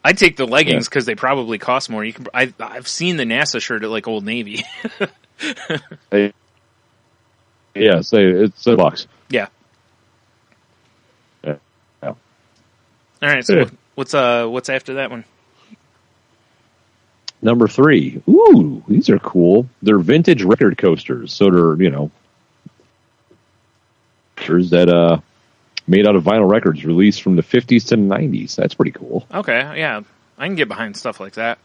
I'd take the leggings because they probably cost more. I've seen the NASA shirt at like Old Navy. Yeah, say it's $1. Yeah. Yeah. All right. So what's after that one? Number 3. Ooh, these are cool. They're vintage record coasters. So they're, coasters that made out of vinyl records released from the 50s to the 90s. That's pretty cool. Okay. Yeah. I can get behind stuff like that.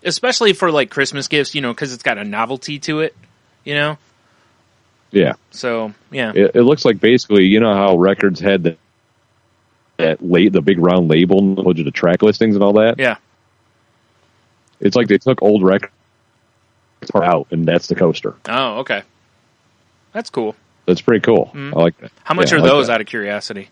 Especially for like Christmas gifts, because it's got a novelty to it, Yeah. So, yeah. It looks like basically, how records had the big round label and told you the track listings and all that? Yeah. It's like they took old records out, and that's the coaster. Oh, okay. That's cool. That's pretty cool. Mm-hmm. I like that. How much are those out of curiosity?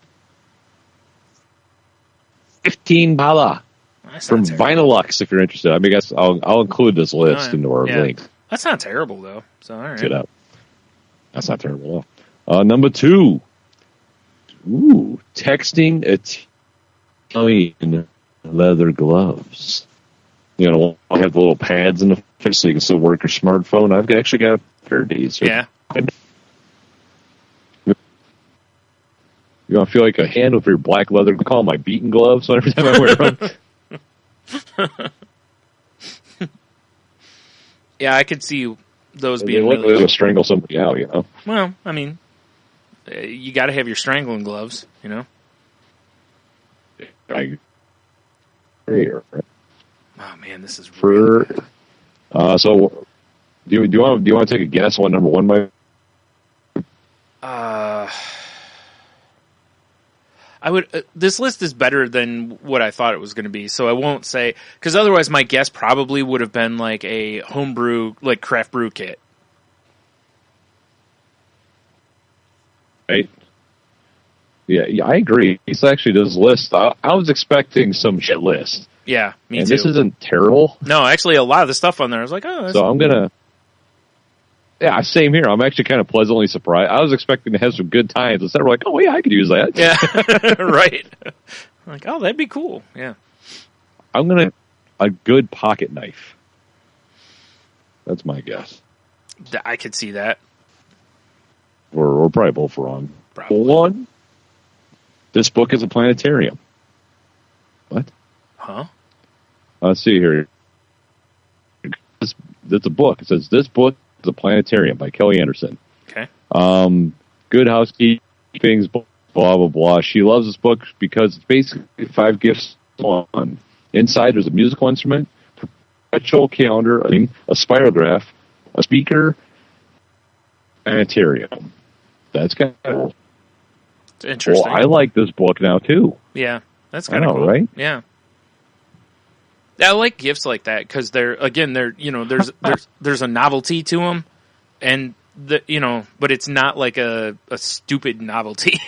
$15 That's from not terrible. Vinylux, if you're interested. I mean, I guess I'll include this list into our link. That's not terrible, though. So, all right. Get up. That's not terrible at all. Number 2. Ooh, texting Italian leather gloves. I have the little pads in the face so you can still work your smartphone. I've actually got a pair of these. Yeah. You want to feel like a handle for your black leather? I call them my beating gloves every time I wear them. Yeah, I could see those They being look like really... they'll strangle somebody out, Well, I mean, you got to have your strangling gloves, I agree. Oh man, this is So, do you want to take a guess on number 1 might? I would. This list is better than what I thought it was going to be, so I won't say, because otherwise my guess probably would have been like a homebrew, like craft brew kit. right? Yeah, I agree. He's actually this list. I was expecting some shit list. Yeah, me and too. This isn't terrible. No, actually, a lot of the stuff on there, I was like, oh, that's so I'm gonna. Yeah, same here. I'm actually kind of pleasantly surprised. I was expecting to have some good times. Instead, we're like, oh yeah, I could use that. Yeah, right. Like, oh, that'd be cool. Yeah. I'm gonna a good pocket knife. That's my guess. I could see that. We're probably both wrong. Probably. One. This book is a planetarium. What? Huh? Let's see here. It's a book. It says, this book is a planetarium by Kelly Anderson. Okay. Good housekeeping, blah, blah, blah. She loves this book because it's basically 5 gifts on. Inside, there's a musical instrument, perpetual calendar, a spirograph, a speaker, planetarium. That's kind of cool. It's interesting. Well, I like this book now, too. Yeah, that's kind of cool. Right? Yeah. I like gifts like that because they're there's a novelty to them, and but it's not like a stupid novelty,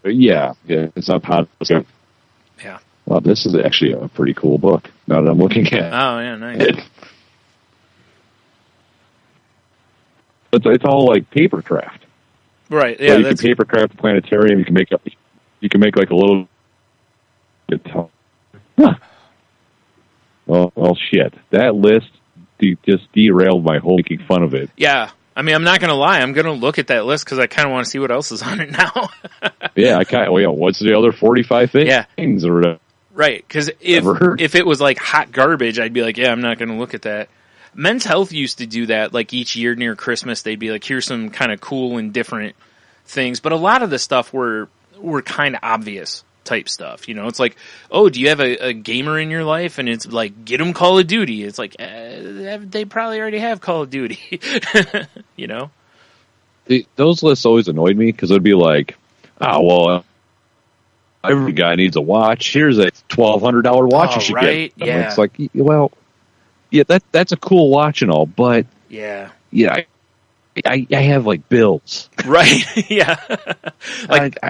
Yeah, it's not positive. Yeah. Well, this is actually a pretty cool book. Now that I'm looking at Oh yeah, nice. it. It's all like paper craft. Right. So Yeah. you can paper craft a planetarium. You can make like a little. Huh. Well, shit. That list just derailed my whole making fun of it. Yeah. I mean, I'm not going to lie. I'm going to look at that list because I kind of want to see what else is on it now. Yeah, what's the other 45 things? Yeah. Or whatever. Right. Because if it was like hot garbage, I'd be like, yeah, I'm not going to look at that. Men's Health used to do that. Like each year near Christmas, they'd be like, here's some kind of cool and different things. But a lot of the stuff were kind of obvious type stuff. It's like, oh, do you have a gamer in your life? And it's like, get them Call of Duty. It's like, they probably already have Call of Duty. Those lists always annoyed me because it'd be like, every guy needs a watch. Here's a $1,200 watch you should right? get. Yeah. It's like, well, yeah, that's a cool watch and all, but yeah, I have like bills. Right. Yeah. Like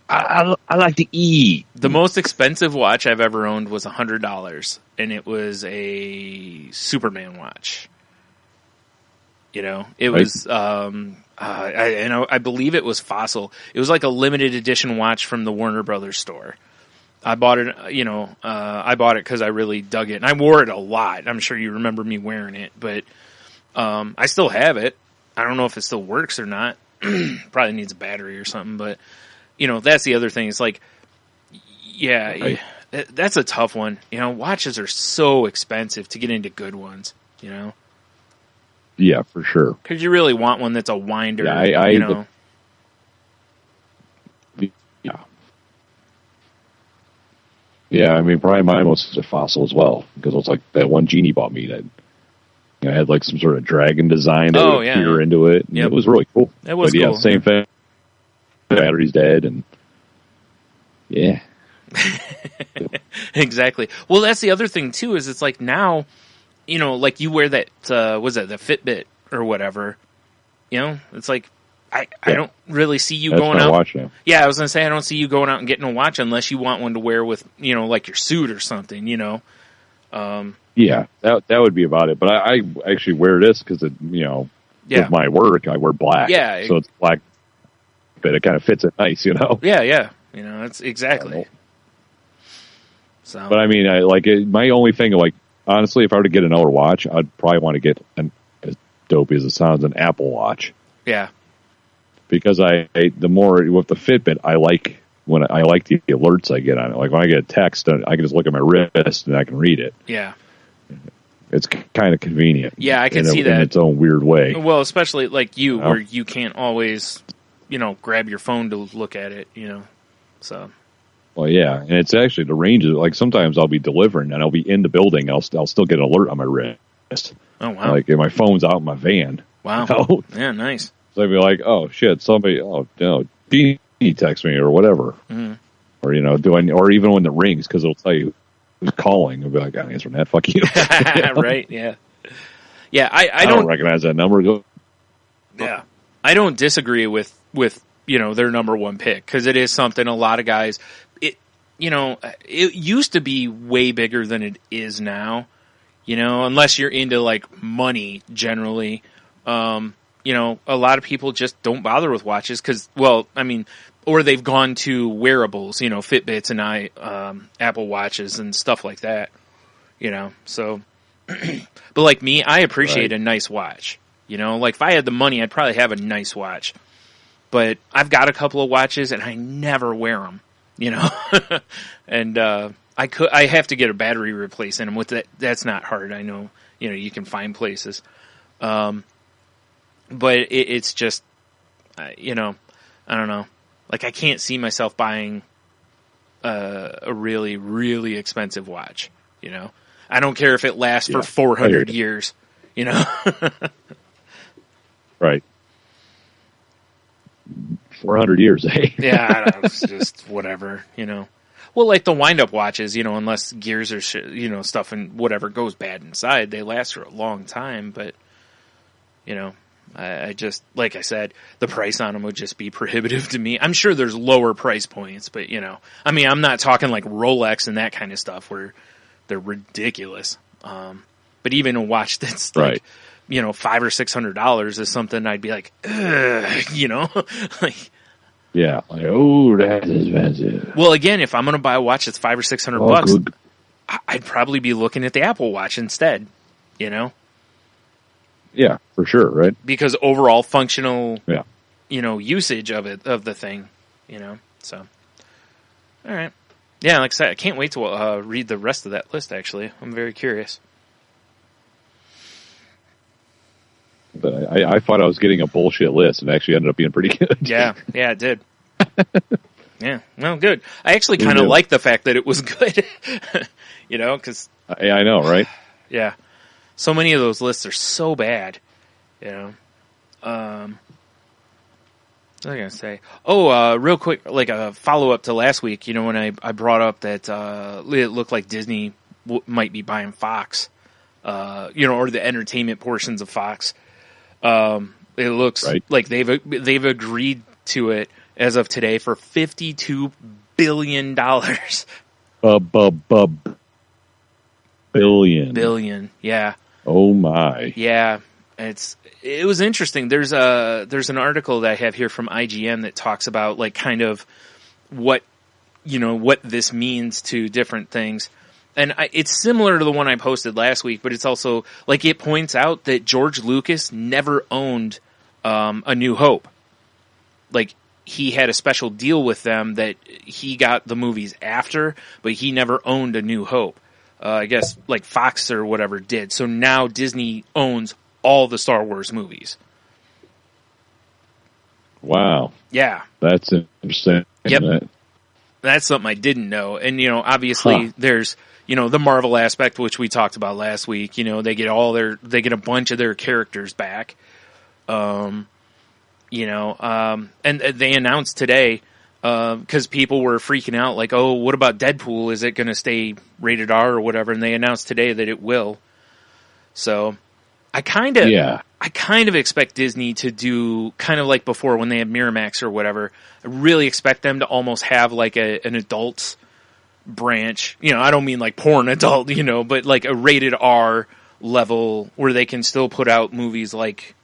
I like to eat. The most expensive watch I've ever owned was $100, and it was a Superman watch. It was I believe it was Fossil. It was like a limited edition watch from the Warner Brothers store. I bought it, I bought it because I really dug it, and I wore it a lot. I'm sure you remember me wearing it, but I still have it. I don't know if it still works or not. Probably needs a battery or something, but that's the other thing. It's like, yeah, that's a tough one. Watches are so expensive to get into good ones. Yeah, for sure. Because you really want one that's a winder. Yeah, Yeah, I mean, probably mine was a Fossil as well, because it was like that one Genie bought me that had like some sort of dragon design that would appear into it. And it was really cool. It was cool. Yeah, same thing. The battery's dead, and yeah. Exactly. Well, that's the other thing, too, is it's like now, like you wear that, was that the Fitbit or whatever, it's like, I don't really see you going out. Watch now. Yeah, I was going to say, I don't see you going out and getting a watch unless you want one to wear with, like your suit or something, Yeah, that would be about it. But I actually wear this because, with my work, I wear black. Yeah. So it's black, but it kind of fits it nice, Yeah. It's exactly. So. But I mean, my only thing, honestly, if I were to get another watch, I'd probably want to get, as dopey as it sounds, an Apple Watch. Yeah. Because the more with the Fitbit, I like the alerts I get on it. Like when I get a text, I can just look at my wrist and I can read it. Yeah. It's kind of convenient. Yeah, I can see that in its own weird way. Well, especially like you, where you can't always, grab your phone to look at it. So. Well, yeah, and it's actually the range is like sometimes I'll be delivering and I'll be in the building. I'll still get an alert on my wrist. Oh wow! Like if my phone's out in my van. Wow. Yeah, nice. So I'd be like, oh shit, somebody, Dean text me or whatever, or or even when it rings because it'll tell you who's calling. I'll be like, I'm answering that. Fuck you. Right? Yeah. Yeah, I don't recognize that number. Yeah, I don't disagree with their number one pick, because it is something a lot of guys. It used to be way bigger than it is now. Unless you're into like money generally, a lot of people just don't bother with watches because, or they've gone to wearables, Fitbits and Apple Watches and stuff like that. So, but like me, I appreciate a nice watch. Like if I had the money, I'd probably have a nice watch. But I've got a couple of watches and I never wear them. And I have to get a battery replaced in them. With that, that's not hard. I know, you can find places. But it's just, I don't know. Like I can't see myself buying a really, really expensive watch. I don't care if it lasts for 400 years. Right. 400 years, eh? Yeah, I don't know, it's just whatever, Well, like the wind-up watches, unless gears or stuff and whatever goes bad inside, they last for a long time. But, I just, like I said, the price on them would just be prohibitive to me. I'm sure there's lower price points, but, I'm not talking like Rolex and that kind of stuff where they're ridiculous. But even a watch that's like, $500 or $600 is something I'd be like, like, yeah, like, oh, that's expensive. Well, again, if I'm going to buy a watch that's $500 or $600, I'd probably be looking at the Apple Watch instead. Yeah, for sure, right? Because overall functional, usage of the thing, So, all right, yeah. Like I said, I can't wait to read the rest of that list. Actually, I'm very curious. But I thought I was getting a bullshit list, and it actually ended up being pretty good. Yeah, it did. Yeah, well, good. I actually kind of like the fact that it was good, because... Yeah, I know, right? Yeah. So many of those lists are so bad, What was I going to say? Oh, real quick, like a follow-up to last week, when I brought up that it looked like Disney might be buying Fox, or the entertainment portions of Fox. It looks like they've agreed to it as of today for $52 billion. Billion, yeah. Oh my. Yeah, it was interesting. There's an article that I have here from IGN that talks about like kind of what this means to different things. And it's similar to the one I posted last week, but it's also like it points out that George Lucas never owned A New Hope. Like he had a special deal with them that he got the movies after, but he never owned A New Hope. I guess like Fox or whatever did. So now Disney owns all the Star Wars movies. Wow. Yeah. That's interesting. Yep. That's something I didn't know. And, obviously there's, the Marvel aspect, which we talked about last week. They get a bunch of their characters back. And they announced today, because people were freaking out, like, oh, what about Deadpool? Is it going to stay rated R or whatever? And they announced today that it will. So I kind of expect Disney to do kind of like before when they had Miramax or whatever. I really expect them to almost have like an adult branch. I don't mean like porn adult, but like a rated R level where they can still put out movies like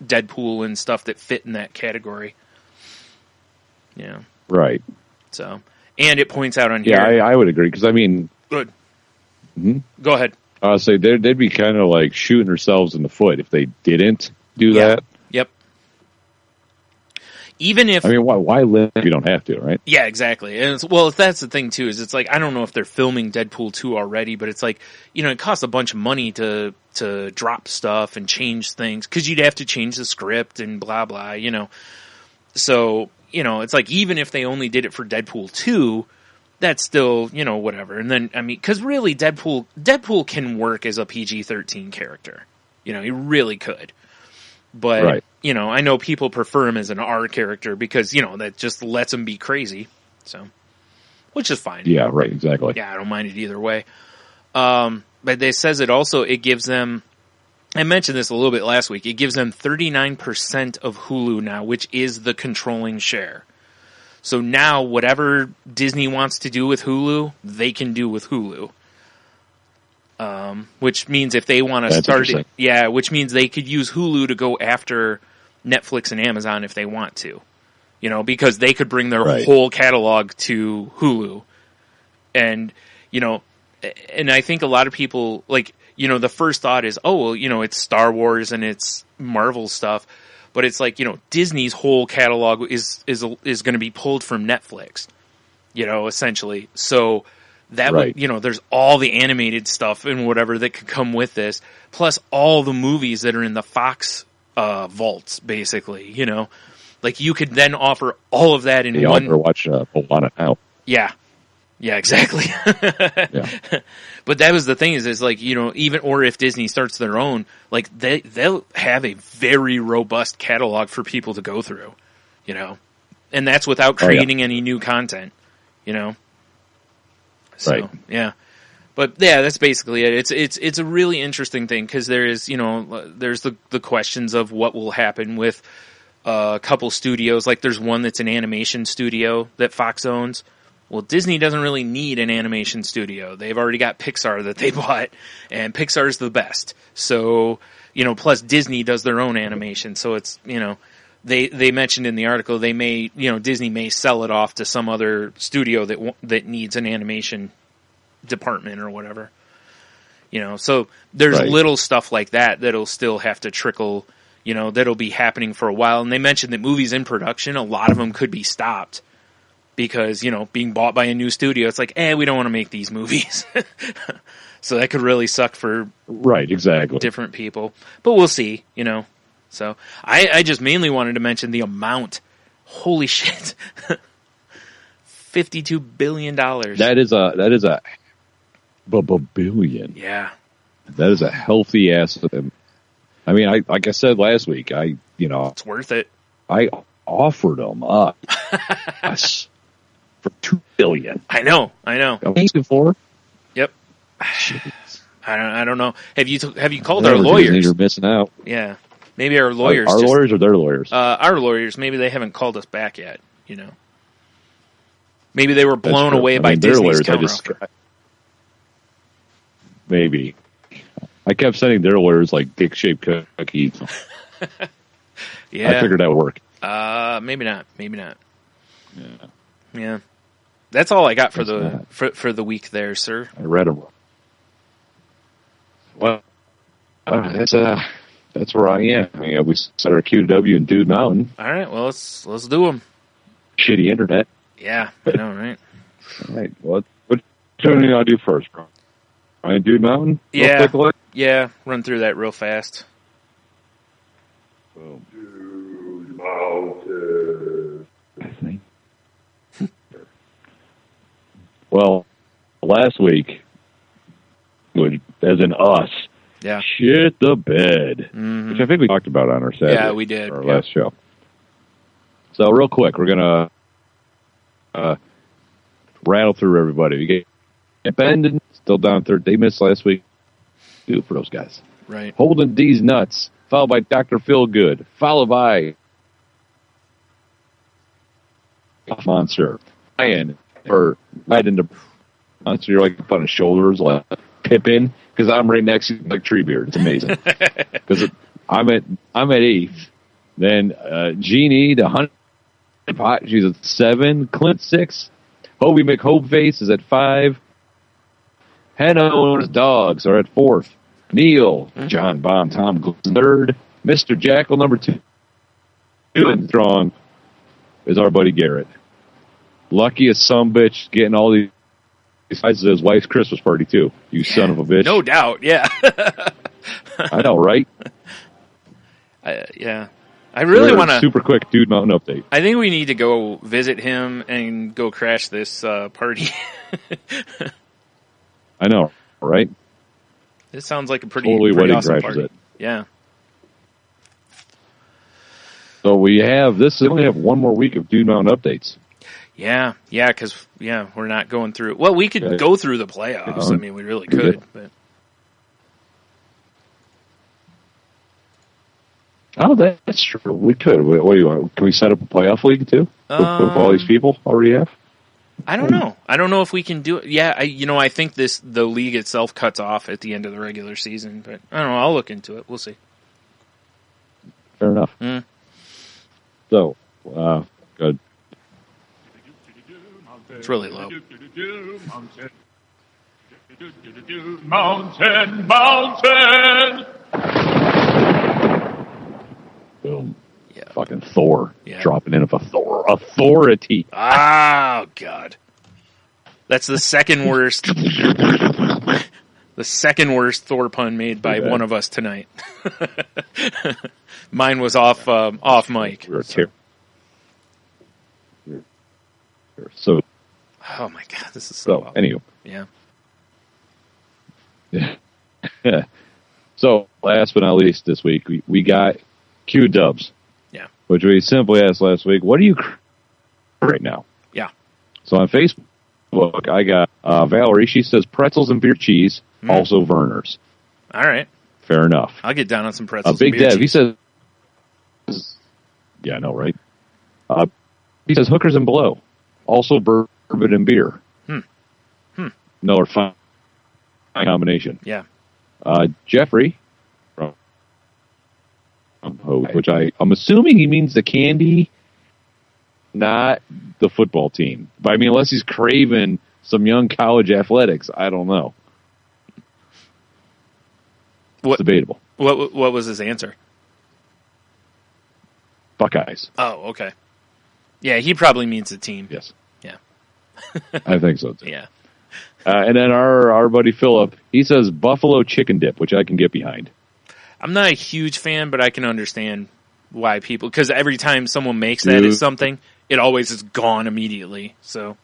Deadpool and stuff that fit in that category. Yeah. Right. So, and it points out on here. Yeah, I would agree because good. Mm-hmm. Go ahead. I'll say they'd be kind of like shooting themselves in the foot if they didn't do that. Yep. Even if why live if you don't have to, right? Yeah, exactly. And that's the thing too. Is it's like I don't know if they're filming Deadpool 2 already, but it's like it costs a bunch of money to drop stuff and change things because you'd have to change the script and blah blah. So. It's like even if they only did it for Deadpool 2, that's still, whatever. And then, because really Deadpool can work as a PG-13 character. He really could. But, I know people prefer him as an R character because, that just lets him be crazy. So, which is fine. Yeah, right, exactly. Yeah, I don't mind it either way. But it says it gives them I mentioned this a little bit last week. It gives them 39% of Hulu now, which is the controlling share. So now whatever Disney wants to do with Hulu, they can do with Hulu. Which means if they want to start it, which means they could use Hulu to go after Netflix and Amazon if they want to. You know, because they could bring their whole catalog to Hulu. And, you know, and I think a lot of people, like, you know, the first thought is, oh, well, you know, it's Star Wars and it's Marvel stuff. But it's like, you know, Disney's whole catalog is going to be pulled from Netflix, you know, essentially. So that would, you know, there's all the animated stuff and whatever that could come with this, plus all the movies that are in the Fox vaults, basically, you know. Like, you could then offer all of that in one. You watch Moana now. Yeah. Yeah, exactly. But that was the thing is like, you know, even, or if Disney starts their own, like they'll have a very robust catalog for people to go through, you know, and that's without creating any new content, you know? So, yeah. But yeah, that's basically it. It's a really interesting thing because there is, you know, there's the questions of what will happen with a couple studios. Like there's one that's an animation studio that Fox owns. Well, Disney doesn't really need an animation studio. They've already got Pixar that they bought, and Pixar's the best. So, you know, plus Disney does their own animation. So it's, you know, they mentioned in the article they may, you know, Disney may sell it off to some other studio that needs an animation department or whatever. You know, so there's little stuff like that that'll still have to trickle, you know, that'll be happening for a while. And they mentioned that movies in production, a lot of them could be stopped. Because, you know, being bought by a new studio, it's like, we don't want to make these movies. So that could really suck for different people. But we'll see, you know. So I just mainly wanted to mention the amount. Holy shit. $52 billion. That is a billion. Yeah. That is a healthy ass. I mean, like I said last week, it's worth it. I offered them up. For $2 billion. I know. Before? Yep. I don't know. Have you called our lawyers? You're missing out. Yeah. Maybe our lawyers. Our lawyers or their lawyers? Our lawyers. Maybe they haven't called us back yet. You know. Maybe they were blown away by Disney's counteroffer. Maybe. I kept sending their lawyers like dick-shaped cookies. Yeah. I figured that would work. Maybe not. Yeah. That's all I got for the week there, sir. I read them. Well, that's where I am. I mean, we set our QW in Dude Mountain. All right, well let's do them. Shitty internet. Yeah, I know, right? All right. What turn do I do first, bro? I Dude Mountain. Yeah. Run through that real fast. Boom. Dude Mountain. Well, last week, as in us, shit the bed, which I think we talked about on our Saturday. Yeah, we did. Our last show. So real quick, we're going to rattle through everybody. We get Bend, still down third. They missed last week. Do it for those guys. Right. Holding D's Nuts, followed by Dr. Feelgood, followed by Monster. Ryan, or right into Monster, you're like up on his shoulders, like Pippin, because I'm right next to him, like Treebeard. It's amazing. Because I'm at 8th. Then Jeannie, the 100 pot, she's at 7. Clint 6. Hobie McHopeface is at 5. Henno and his dogs are at 4th. Neil, John Bomb, Tom 3rd. Mr. Jackal, number 2. And strong is our buddy Garrett. Lucky as some bitch getting all these prizes at his wife's Christmas party too. You son of a bitch. No doubt, yeah. I know, right? Yeah. I really want to... Super quick Dude Mountain update. I think we need to go visit him and go crash this party. I know, right? This sounds like a pretty awesome party. It. Yeah. So we only have one more week of Dude Mountain updates. Yeah, because we're not going through. Well, we could go through the playoffs. I mean, we really could. But Oh, that's true. We could. What do you want? Can we set up a playoff league too? With all these people already have? I don't know. I don't know if we can do it. Yeah, I think the league itself cuts off at the end of the regular season, but I don't know. I'll look into it. We'll see. Fair enough. So, good. It's really low. Mountain. Boom. Yeah. Fucking Thor. Yeah. Dropping in of authority. Oh, God. That's the second worst. The second worst Thor pun made by one of us tonight. Mine was off mic. We were so. Oh my God, this is So, anyway. Yeah. Yeah. So, last but not least, this week we got Q Dubs. Yeah. Which we simply asked last week, what do you right now? Yeah. So on Facebook, I got Valerie. She says pretzels and beer cheese, also Verner's. All right. Fair enough. I'll get down on some pretzels. Big and beer Dev, cheese. he says, yeah, I know, right? He says hookers and below, also bourbon and beer. Another fine combination. Yeah. Jeffrey, from which I'm assuming he means the candy, not the football team. But I mean, unless he's craving some young college athletics, I don't know. It's debatable. What was his answer? Buckeyes. Oh, okay. Yeah, he probably means the team. Yes. Yeah. I think so too. Yeah. And then our buddy Philip, he says buffalo chicken dip, which I can get behind. I'm not a huge fan, but I can understand why people, because every time someone makes that as something, it always is gone immediately. So,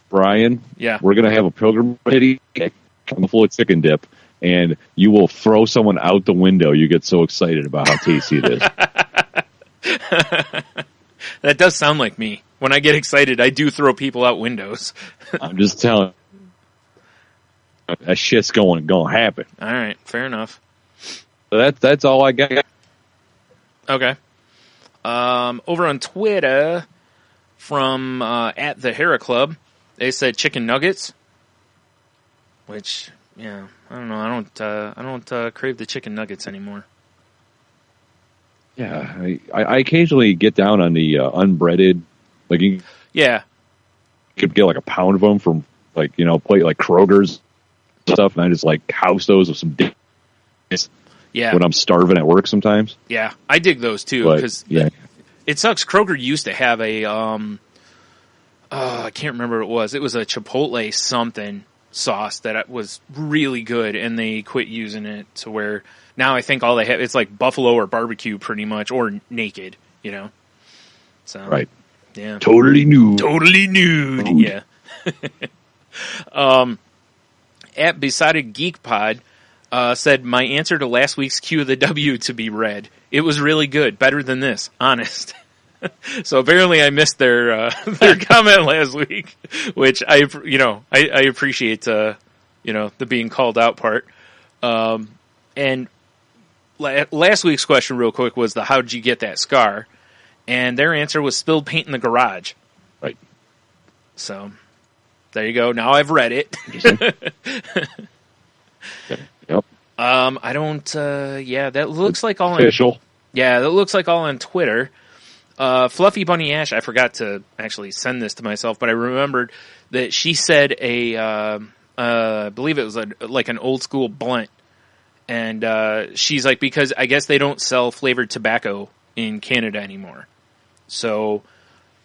Brian, yeah, we're gonna have a pilgrimage on the full of chicken dip, and you will throw someone out the window. You get so excited about how tasty it is. That does sound like me. When I get excited, I do throw people out windows. I'm just telling you, that shit's gonna happen. All right, fair enough. So that's all I got. Okay. Over on Twitter, from at the Hera Club, they said chicken nuggets. Which, yeah, I don't know. I don't crave the chicken nuggets anymore. Yeah, I occasionally get down on the unbreaded. Like you could get like a pound of them from like Kroger's stuff, and I just like house those with some dip. Yeah, when I'm starving at work sometimes. Yeah, I dig those too because it sucks. Kroger used to have a I can't remember what it was. It was a Chipotle something sauce that was really good, and they quit using it to where now I think all they have it's like buffalo or barbecue pretty much, or naked, So right. Yeah. Totally nude. Yeah. At Besotted Geek Pod said my answer to last week's Q of the W to be read. It was really good, better than this, honest. So apparently I missed their comment last week, which I appreciate the being called out part. And last week's question real quick was the how'd you get that scar? And their answer was spilled paint in the garage. Right. So, there you go. Now I've read it. Yep. I don't, that looks like all official. That looks like all on Twitter. Fluffy Bunny Ash, I forgot to actually send this to myself, but I remembered that she said I believe it was like an old school blunt. And she's like, because I guess they don't sell flavored tobacco in Canada anymore. So,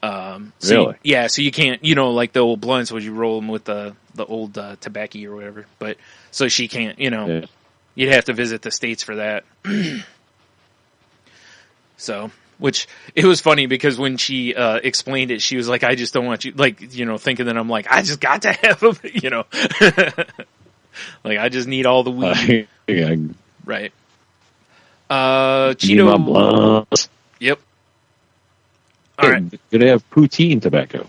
really? So you can't, like the old blunts, would you roll them with the old tobacco or whatever? But so she can't, you'd have to visit the States for that. So, which it was funny because when she explained it, she was like, I just don't want you, thinking that I'm like, I just got to have them, like I just need all the weed. Right. Cheeto. Yep. All right. Do they have poutine tobacco?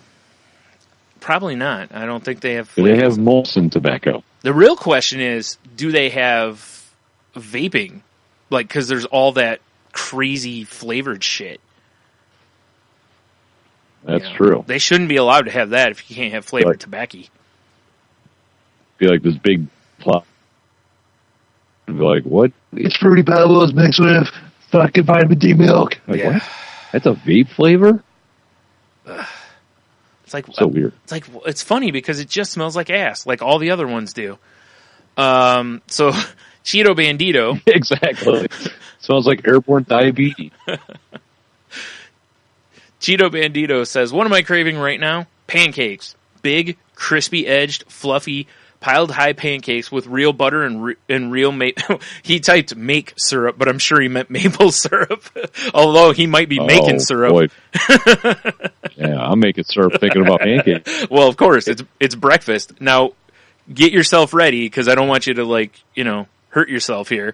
Probably not. I don't think they have. Do they have Molson tobacco? The real question is, do they have vaping Like, because there's all that crazy flavored shit. That's true. They shouldn't be allowed to have that if you can't have flavored tobacco. Be like this big plot. Be like, what? It's Fruity Pebbles mixed with fucking vitamin D milk. Like, what? That's a vape flavor? It's like so weird. It's like, it's funny because it just smells like ass, like all the other ones do. So Cheeto Bandito. Exactly. Smells like airborne diabetes. Cheeto Bandito says, what am I craving right now? Pancakes. Big, crispy edged, fluffy, piled high pancakes with real butter and real maple. He typed make syrup, but I'm sure he meant maple syrup. Although he might be making syrup. Boy. Yeah, I'm making syrup thinking about pancakes. Well, of course, it's breakfast. Now, get yourself ready, because I don't want you to, hurt yourself here.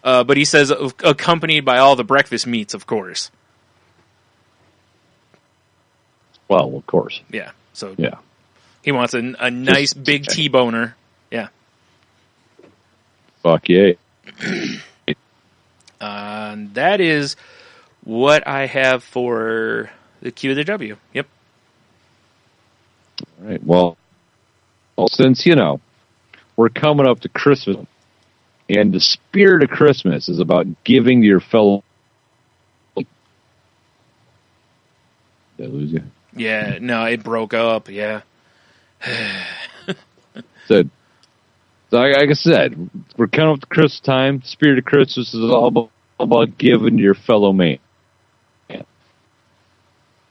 But he says accompanied by all the breakfast meats, of course. Well, of course. Yeah. So yeah. He wants a nice big T-boner. Yeah. Fuck yeah. That is what I have for the Q of the W. Yep. All right. Well, since, we're coming up to Christmas, and the spirit of Christmas is about giving to your fellow. Did I lose you? Yeah, no, it broke up, yeah. So, like I said, we're coming up to Christmas time. The spirit of Christmas is all about giving to your fellow man.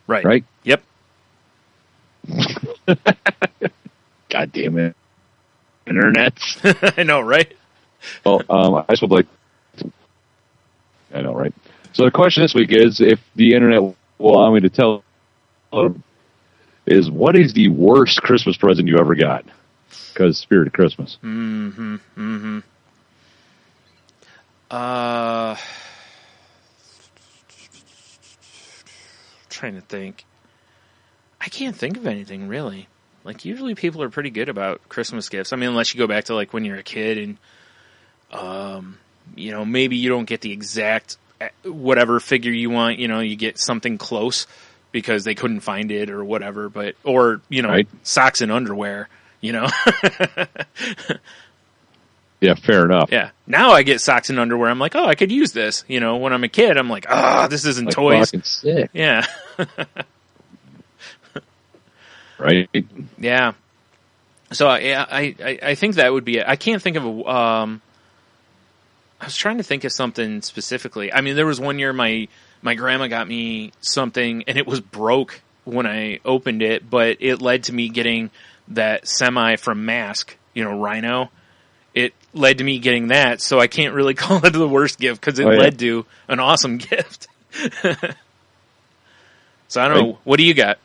Right. Right? Yep. God damn it. Internet. I know, right? Well, I just would like... I know, right? So the question this week is, if the internet will allow me to tell, is what is the worst Christmas present you ever got? Because spirit of Christmas. Trying to think. I can't think of anything, really. Like, usually people are pretty good about Christmas gifts. I mean, unless you go back to, like, when you're a kid and, maybe you don't get the exact whatever figure you want. You get something close because they couldn't find it or whatever. Or right. Socks and underwear, Yeah, fair enough. Yeah. Now I get socks and underwear. I'm like, oh, I could use this. When I'm a kid, I'm like, this isn't like toys. Fucking sick. Yeah. Right? Yeah. So I think that would be it. I can't think of I was trying to think of something specifically. I mean, there was one year my grandma got me something and it was broke when I opened it, but it led to me getting that semi from Mask, Rhino. It led to me getting that, so I can't really call it the worst gift because it led to an awesome gift. So I don't know. What do you got?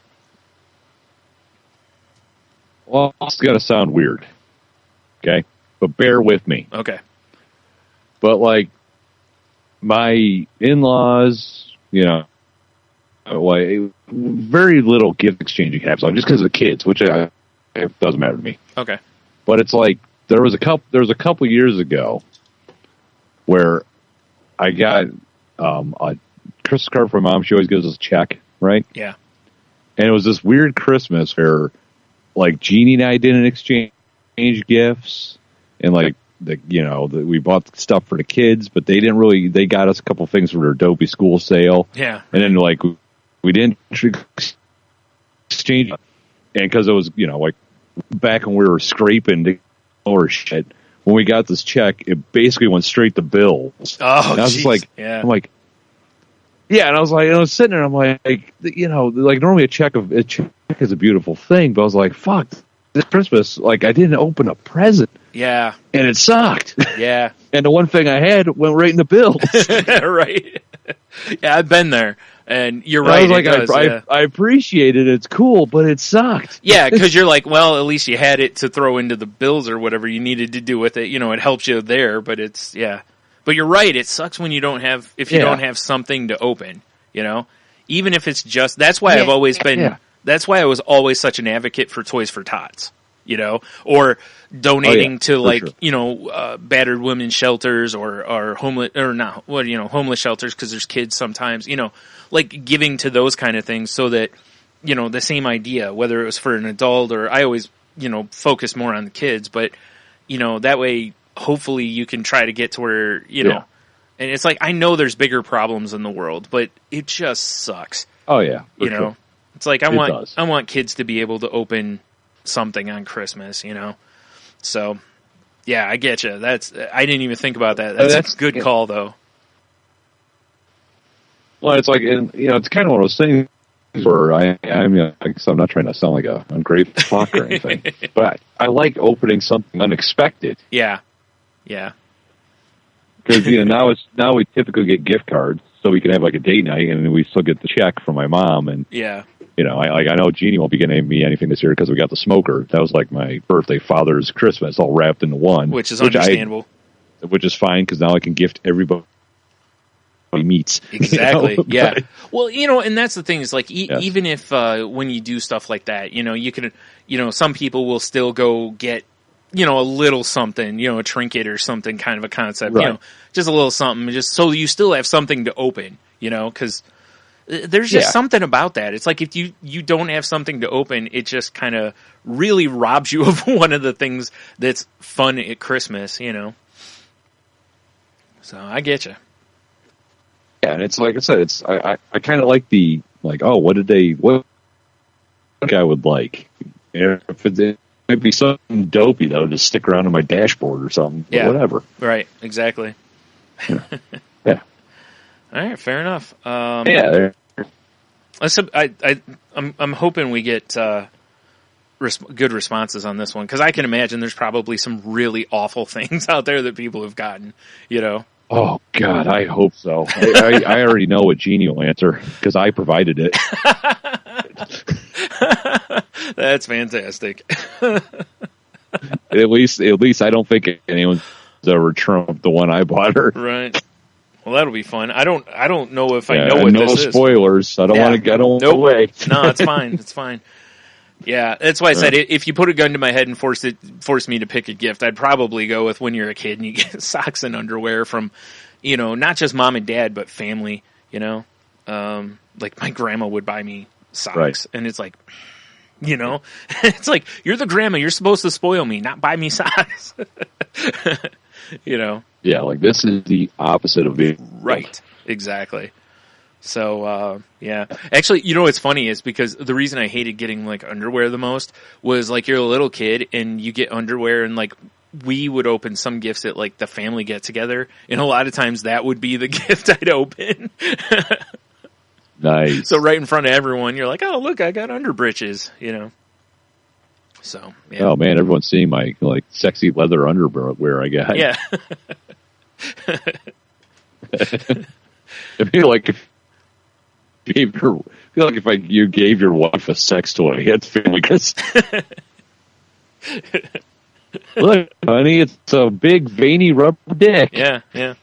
Well, it's going to sound weird. Okay? But bear with me. Okay. But, like, my in-laws, very little gift exchanging happens. Just because of the kids, which it doesn't matter to me. Okay. But it's like, there was a couple years ago where I got a Christmas card from my mom. She always gives us a check, right? Yeah. And it was this weird Christmas where, like, Jeannie and I didn't exchange gifts, and like we bought stuff for the kids, but they didn't really. They got us a couple things for their dopey school sale. Yeah. And then like we didn't exchange, and because it was like back when we were scraping to or shit. When we got this check, it basically went straight to bills. Oh, and I was just like, yeah. I'm like, yeah, and I was like, I was sitting there, I'm like, like normally a check is a beautiful thing, but I was like, fuck, this Christmas, like I didn't open a present. Yeah. And it sucked. Yeah. And the one thing I had went right in the bills. Right. Yeah, I've been there. And you're right. I was like, I appreciate it. It's cool, but it sucked. Yeah, because you're like, well, at least you had it to throw into the bills or whatever you needed to do with it. It helps you there, but it's, yeah. But you're right. It sucks when you don't have something to open, Even if it's just, that's why I've always been, that's why I was always such an advocate for Toys for Tots. you know, or donating to like, sure. you know, battered women's shelters or homeless or not, well, you know, homeless shelters because there's kids sometimes, you know, like giving to those kind of things so that, you know, the same idea, whether it was for an adult or I always, you know, focus more on the kids, but, you know, that way, hopefully you can try to get to where, you know, and it's like, I know there's bigger problems in the world, but it just sucks. Oh yeah. You know, sure. it's like, I does. want kids to be able to open something on Christmas, you know? So yeah, I get you. I didn't even think about that. That's a good call though. Well, it's like, and, you know, it's kind of one of those things where I'm not trying to sound like a ungrateful fuck or anything, but I like opening something unexpected. Yeah. Yeah. Because, you know, now we typically get gift cards so we can have like a date night and we still get the check from my mom. And, yeah. You know, I know Jeannie won't be getting me anything this year because we got the smoker. That was like my birthday, Father's, Christmas all wrapped into one. Which is understandable. Which is fine because now I can gift everybody meets. Exactly. You know? Yeah. Well, you know, and that's the thing is like, even if, when you do stuff like that, you know, you can, you know, some people will still go get, you know, a little something, you know, a trinket or something kind of a concept, right. You know, just a little something just so you still have something to open, you know, cause there's just something about that. It's like if you don't have something to open, it just kind of really robs you of one of the things that's fun at Christmas, you know? So I get you. Yeah, and it's like I said, I kind of like the like. Oh, what I would like if it might be something dopey that would just stick around on my dashboard or something. Yeah, whatever. Right, exactly. Yeah. All right, fair enough. Yeah, I'm hoping we get good responses on this one because I can imagine there's probably some really awful things out there that people have gotten. You know. Oh God, I hope so. I already know what Jeannie will answer because I provided it. That's fantastic. At least I don't think anyone's ever trumped the one I bought her. Right. Well, that'll be fun. I don't know if I know what this is. No spoilers. I don't want to get away. No, it's fine. It's fine. Yeah, that's why I said if you put a gun to my head and force me to pick a gift, I'd probably go with when you're a kid and you get socks and underwear from, you know, not just mom and dad, but family, you know. Like my grandma would buy me socks. Right. And it's like, you know, it's like, you're the grandma. You're supposed to spoil me, not buy me socks. You know. Yeah, like this is the opposite of being right. Exactly. So, yeah. Actually, you know what's funny is because the reason I hated getting, like, underwear the most was, like, you're a little kid and you get underwear and, like, we would open some gifts at, like, the family get-together, and a lot of times that would be the gift I'd open. Nice. So right in front of everyone, you're like, oh, look, I got underbritches, you know. So, yeah. Oh, man, everyone's seeing my, like, sexy leather underwear I got. Yeah. I feel like if you gave your wife a sex toy, it's family because look, honey, it's a big veiny rubber dick. Yeah, yeah.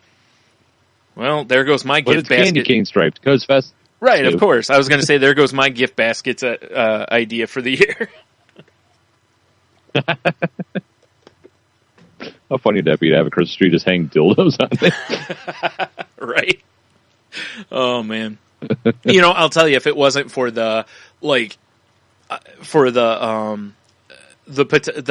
Well, there goes my gift basket. Candy cane striped. Coast Fest. Right, of course. I was going to say there goes my gift basket's idea for the year. How funny would that be to have a Christmas tree just hang dildos on it? Right. Oh man. You know, I'll tell you, if it wasn't for the the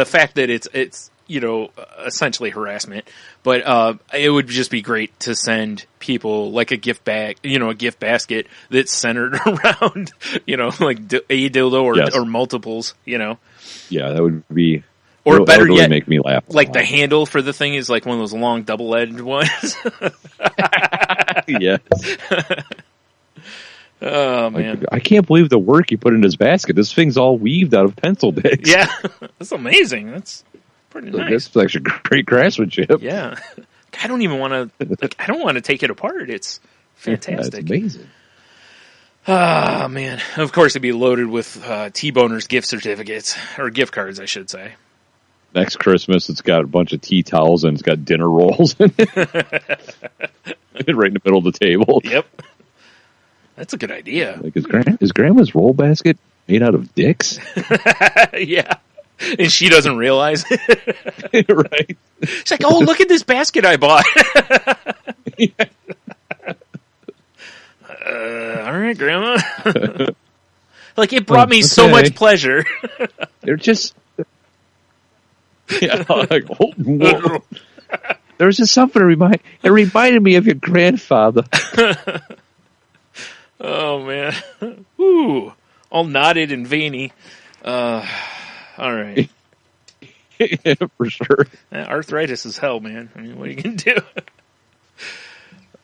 fact that it's you know, essentially harassment, but it would just be great to send people like a gift bag, you know, a gift basket that's centered around, you know, like a dildo or multiples, you know. Yeah, that would be. Or better really yet, make me laugh. Like the handle for the thing is like one of those long double-edged ones. Yes. Oh man, I can't believe the work you put in this basket. This thing's all weaved out of pencil dicks. Yeah, that's amazing. That's pretty nice. That's actually great craftsmanship. Yeah, I don't even want to. I don't want to take it apart. It's fantastic. That's amazing. Ah, man. Of course, it'd be loaded with T-Boners gift certificates, or gift cards, I should say. Next Christmas, it's got a bunch of tea towels and it's got dinner rolls in it. Right in the middle of the table. Yep. That's a good idea. Like, is Grandma's roll basket made out of dicks? Yeah. And she doesn't realize it. Right. She's like, oh, look at this basket I bought. All right, Grandma. Like, it brought me so much pleasure. They're just... Yeah, like, oh, whoa. There was just something it reminded me of your grandfather. Oh, man. Ooh, all knotted and veiny. All right. Yeah, for sure. Arthritis is hell, man. I mean, what are you going to do?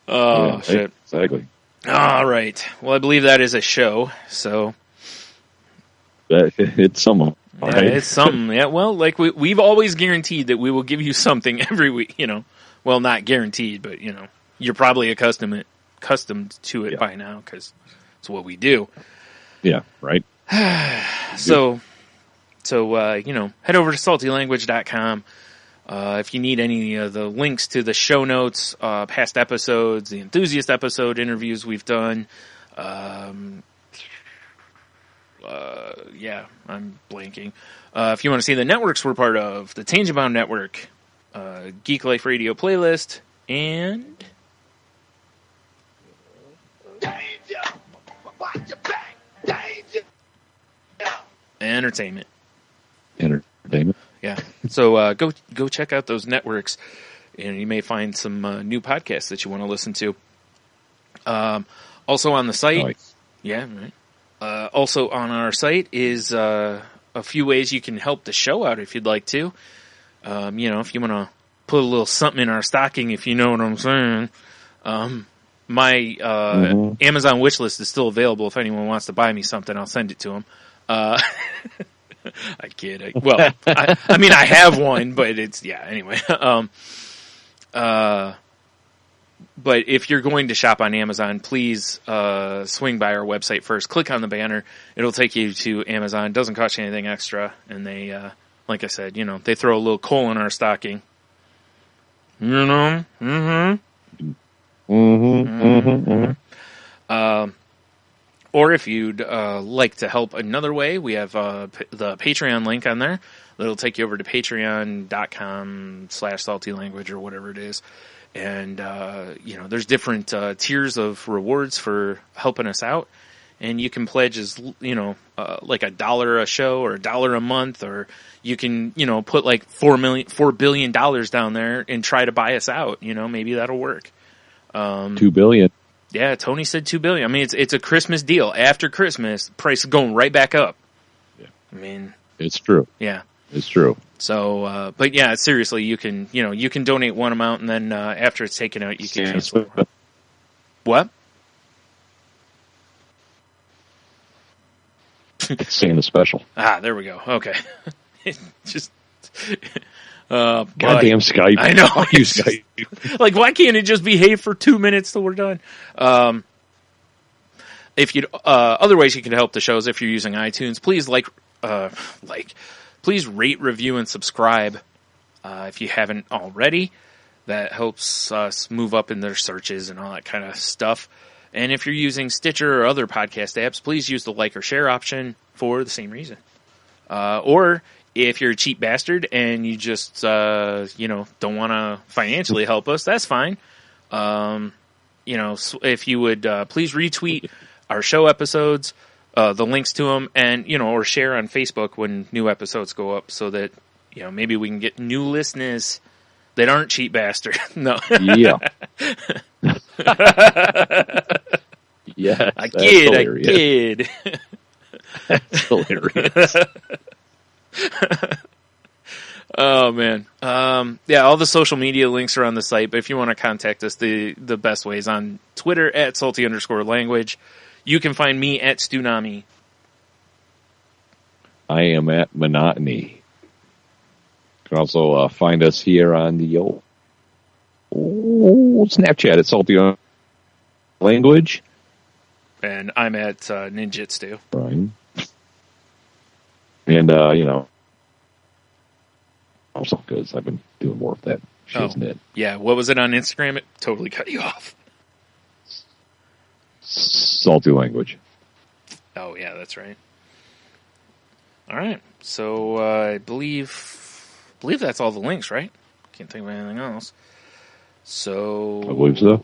Oh, yeah, shit. Exactly. All right. Well, I believe that is a show, so... It's something. Yeah, right? it's something. Yeah, well, like we've always guaranteed that we will give you something every week, you know. Well, not guaranteed, but, you know, you're probably accustomed to it by now because it's what we do. Yeah, right. So, you know, head over to saltylanguage.com. If you need any of the links to the show notes, past episodes, the enthusiast episode interviews we've done, yeah, I'm blanking. If you want to see the networks we're part of, the Tangent Bound Network, Geek Life Radio playlist, and entertainment. Entertainment. Yeah. So go check out those networks, and you may find some new podcasts that you want to listen to. Also on the site, Nice. yeah, right. Also on our site is a few ways you can help the show out if you'd like to. You know, if you want to put a little something in our stocking, if you know what I'm saying. My Amazon wish list is still available. If anyone wants to buy me something, I'll send it to them. I kid. Well, I mean, I have one, but it's, yeah, anyway. But if you're going to shop on Amazon, please swing by our website first. Click on the banner. It'll take you to Amazon. It doesn't cost you anything extra. And they, like I said, you know, they throw a little coal in our stocking. You know? Or if you'd like to help another way, we have the Patreon link on there. That'll take you over to patreon.com/saltylanguage or whatever it is. And, you know, there's different tiers of rewards for helping us out. And you can pledge as, you know, like $1 a show or $1 a month, or you can, you know, put like $4 billion down there and try to buy us out. You know, maybe that'll work. $2 billion. Yeah, Tony said $2 billion. I mean, it's a Christmas deal. After Christmas, the price is going right back up. Yeah. I mean, it's true. Yeah. It's true. So, but yeah, seriously, you can donate one amount, and then after it's taken out, you can cancel. What? It's saying the special. Ah, there we go. Okay. Just, goddamn Skype. I know. Fuck you, Skype. Like, why can't it just behave for 2 minutes till we're done? If you other ways you can help the shows if you're using iTunes, please please rate, review, and subscribe if you haven't already. That helps us move up in their searches and all that kind of stuff. And if you're using Stitcher or other podcast apps, please use the like or share option for the same reason. Or if you're a cheap bastard and you just don't want to financially help us, that's fine. If you would please retweet our show episodes, the links to them, and or share on Facebook when new episodes go up, so that maybe we can get new listeners that aren't cheap bastards. No. Yeah. Yes. I kid. That's hilarious. Oh man. Yeah, all the social media links are on the site, but if you want to contact us, the best way is on Twitter at @salty_language. You can find me at Stunami. I am at Monotony. You can also find us here on the old Snapchat at Salty Language. And I'm at Ninjitsu. Right. And, also because I've been doing more of that shiznit. Yeah, what was it on Instagram? It totally cut you off. Salty Language. Oh, yeah, that's right. All right. So I believe that's all the links, right? Can't think of anything else. So I believe so.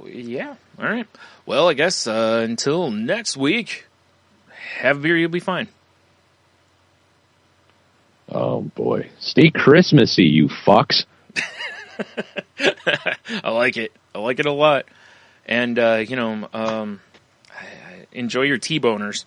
Yeah. All right. Well, I guess until next week, have beer, you'll be fine. Oh boy, stay Christmassy, you fucks. I like it. I like it a lot. And I enjoy your T-boners.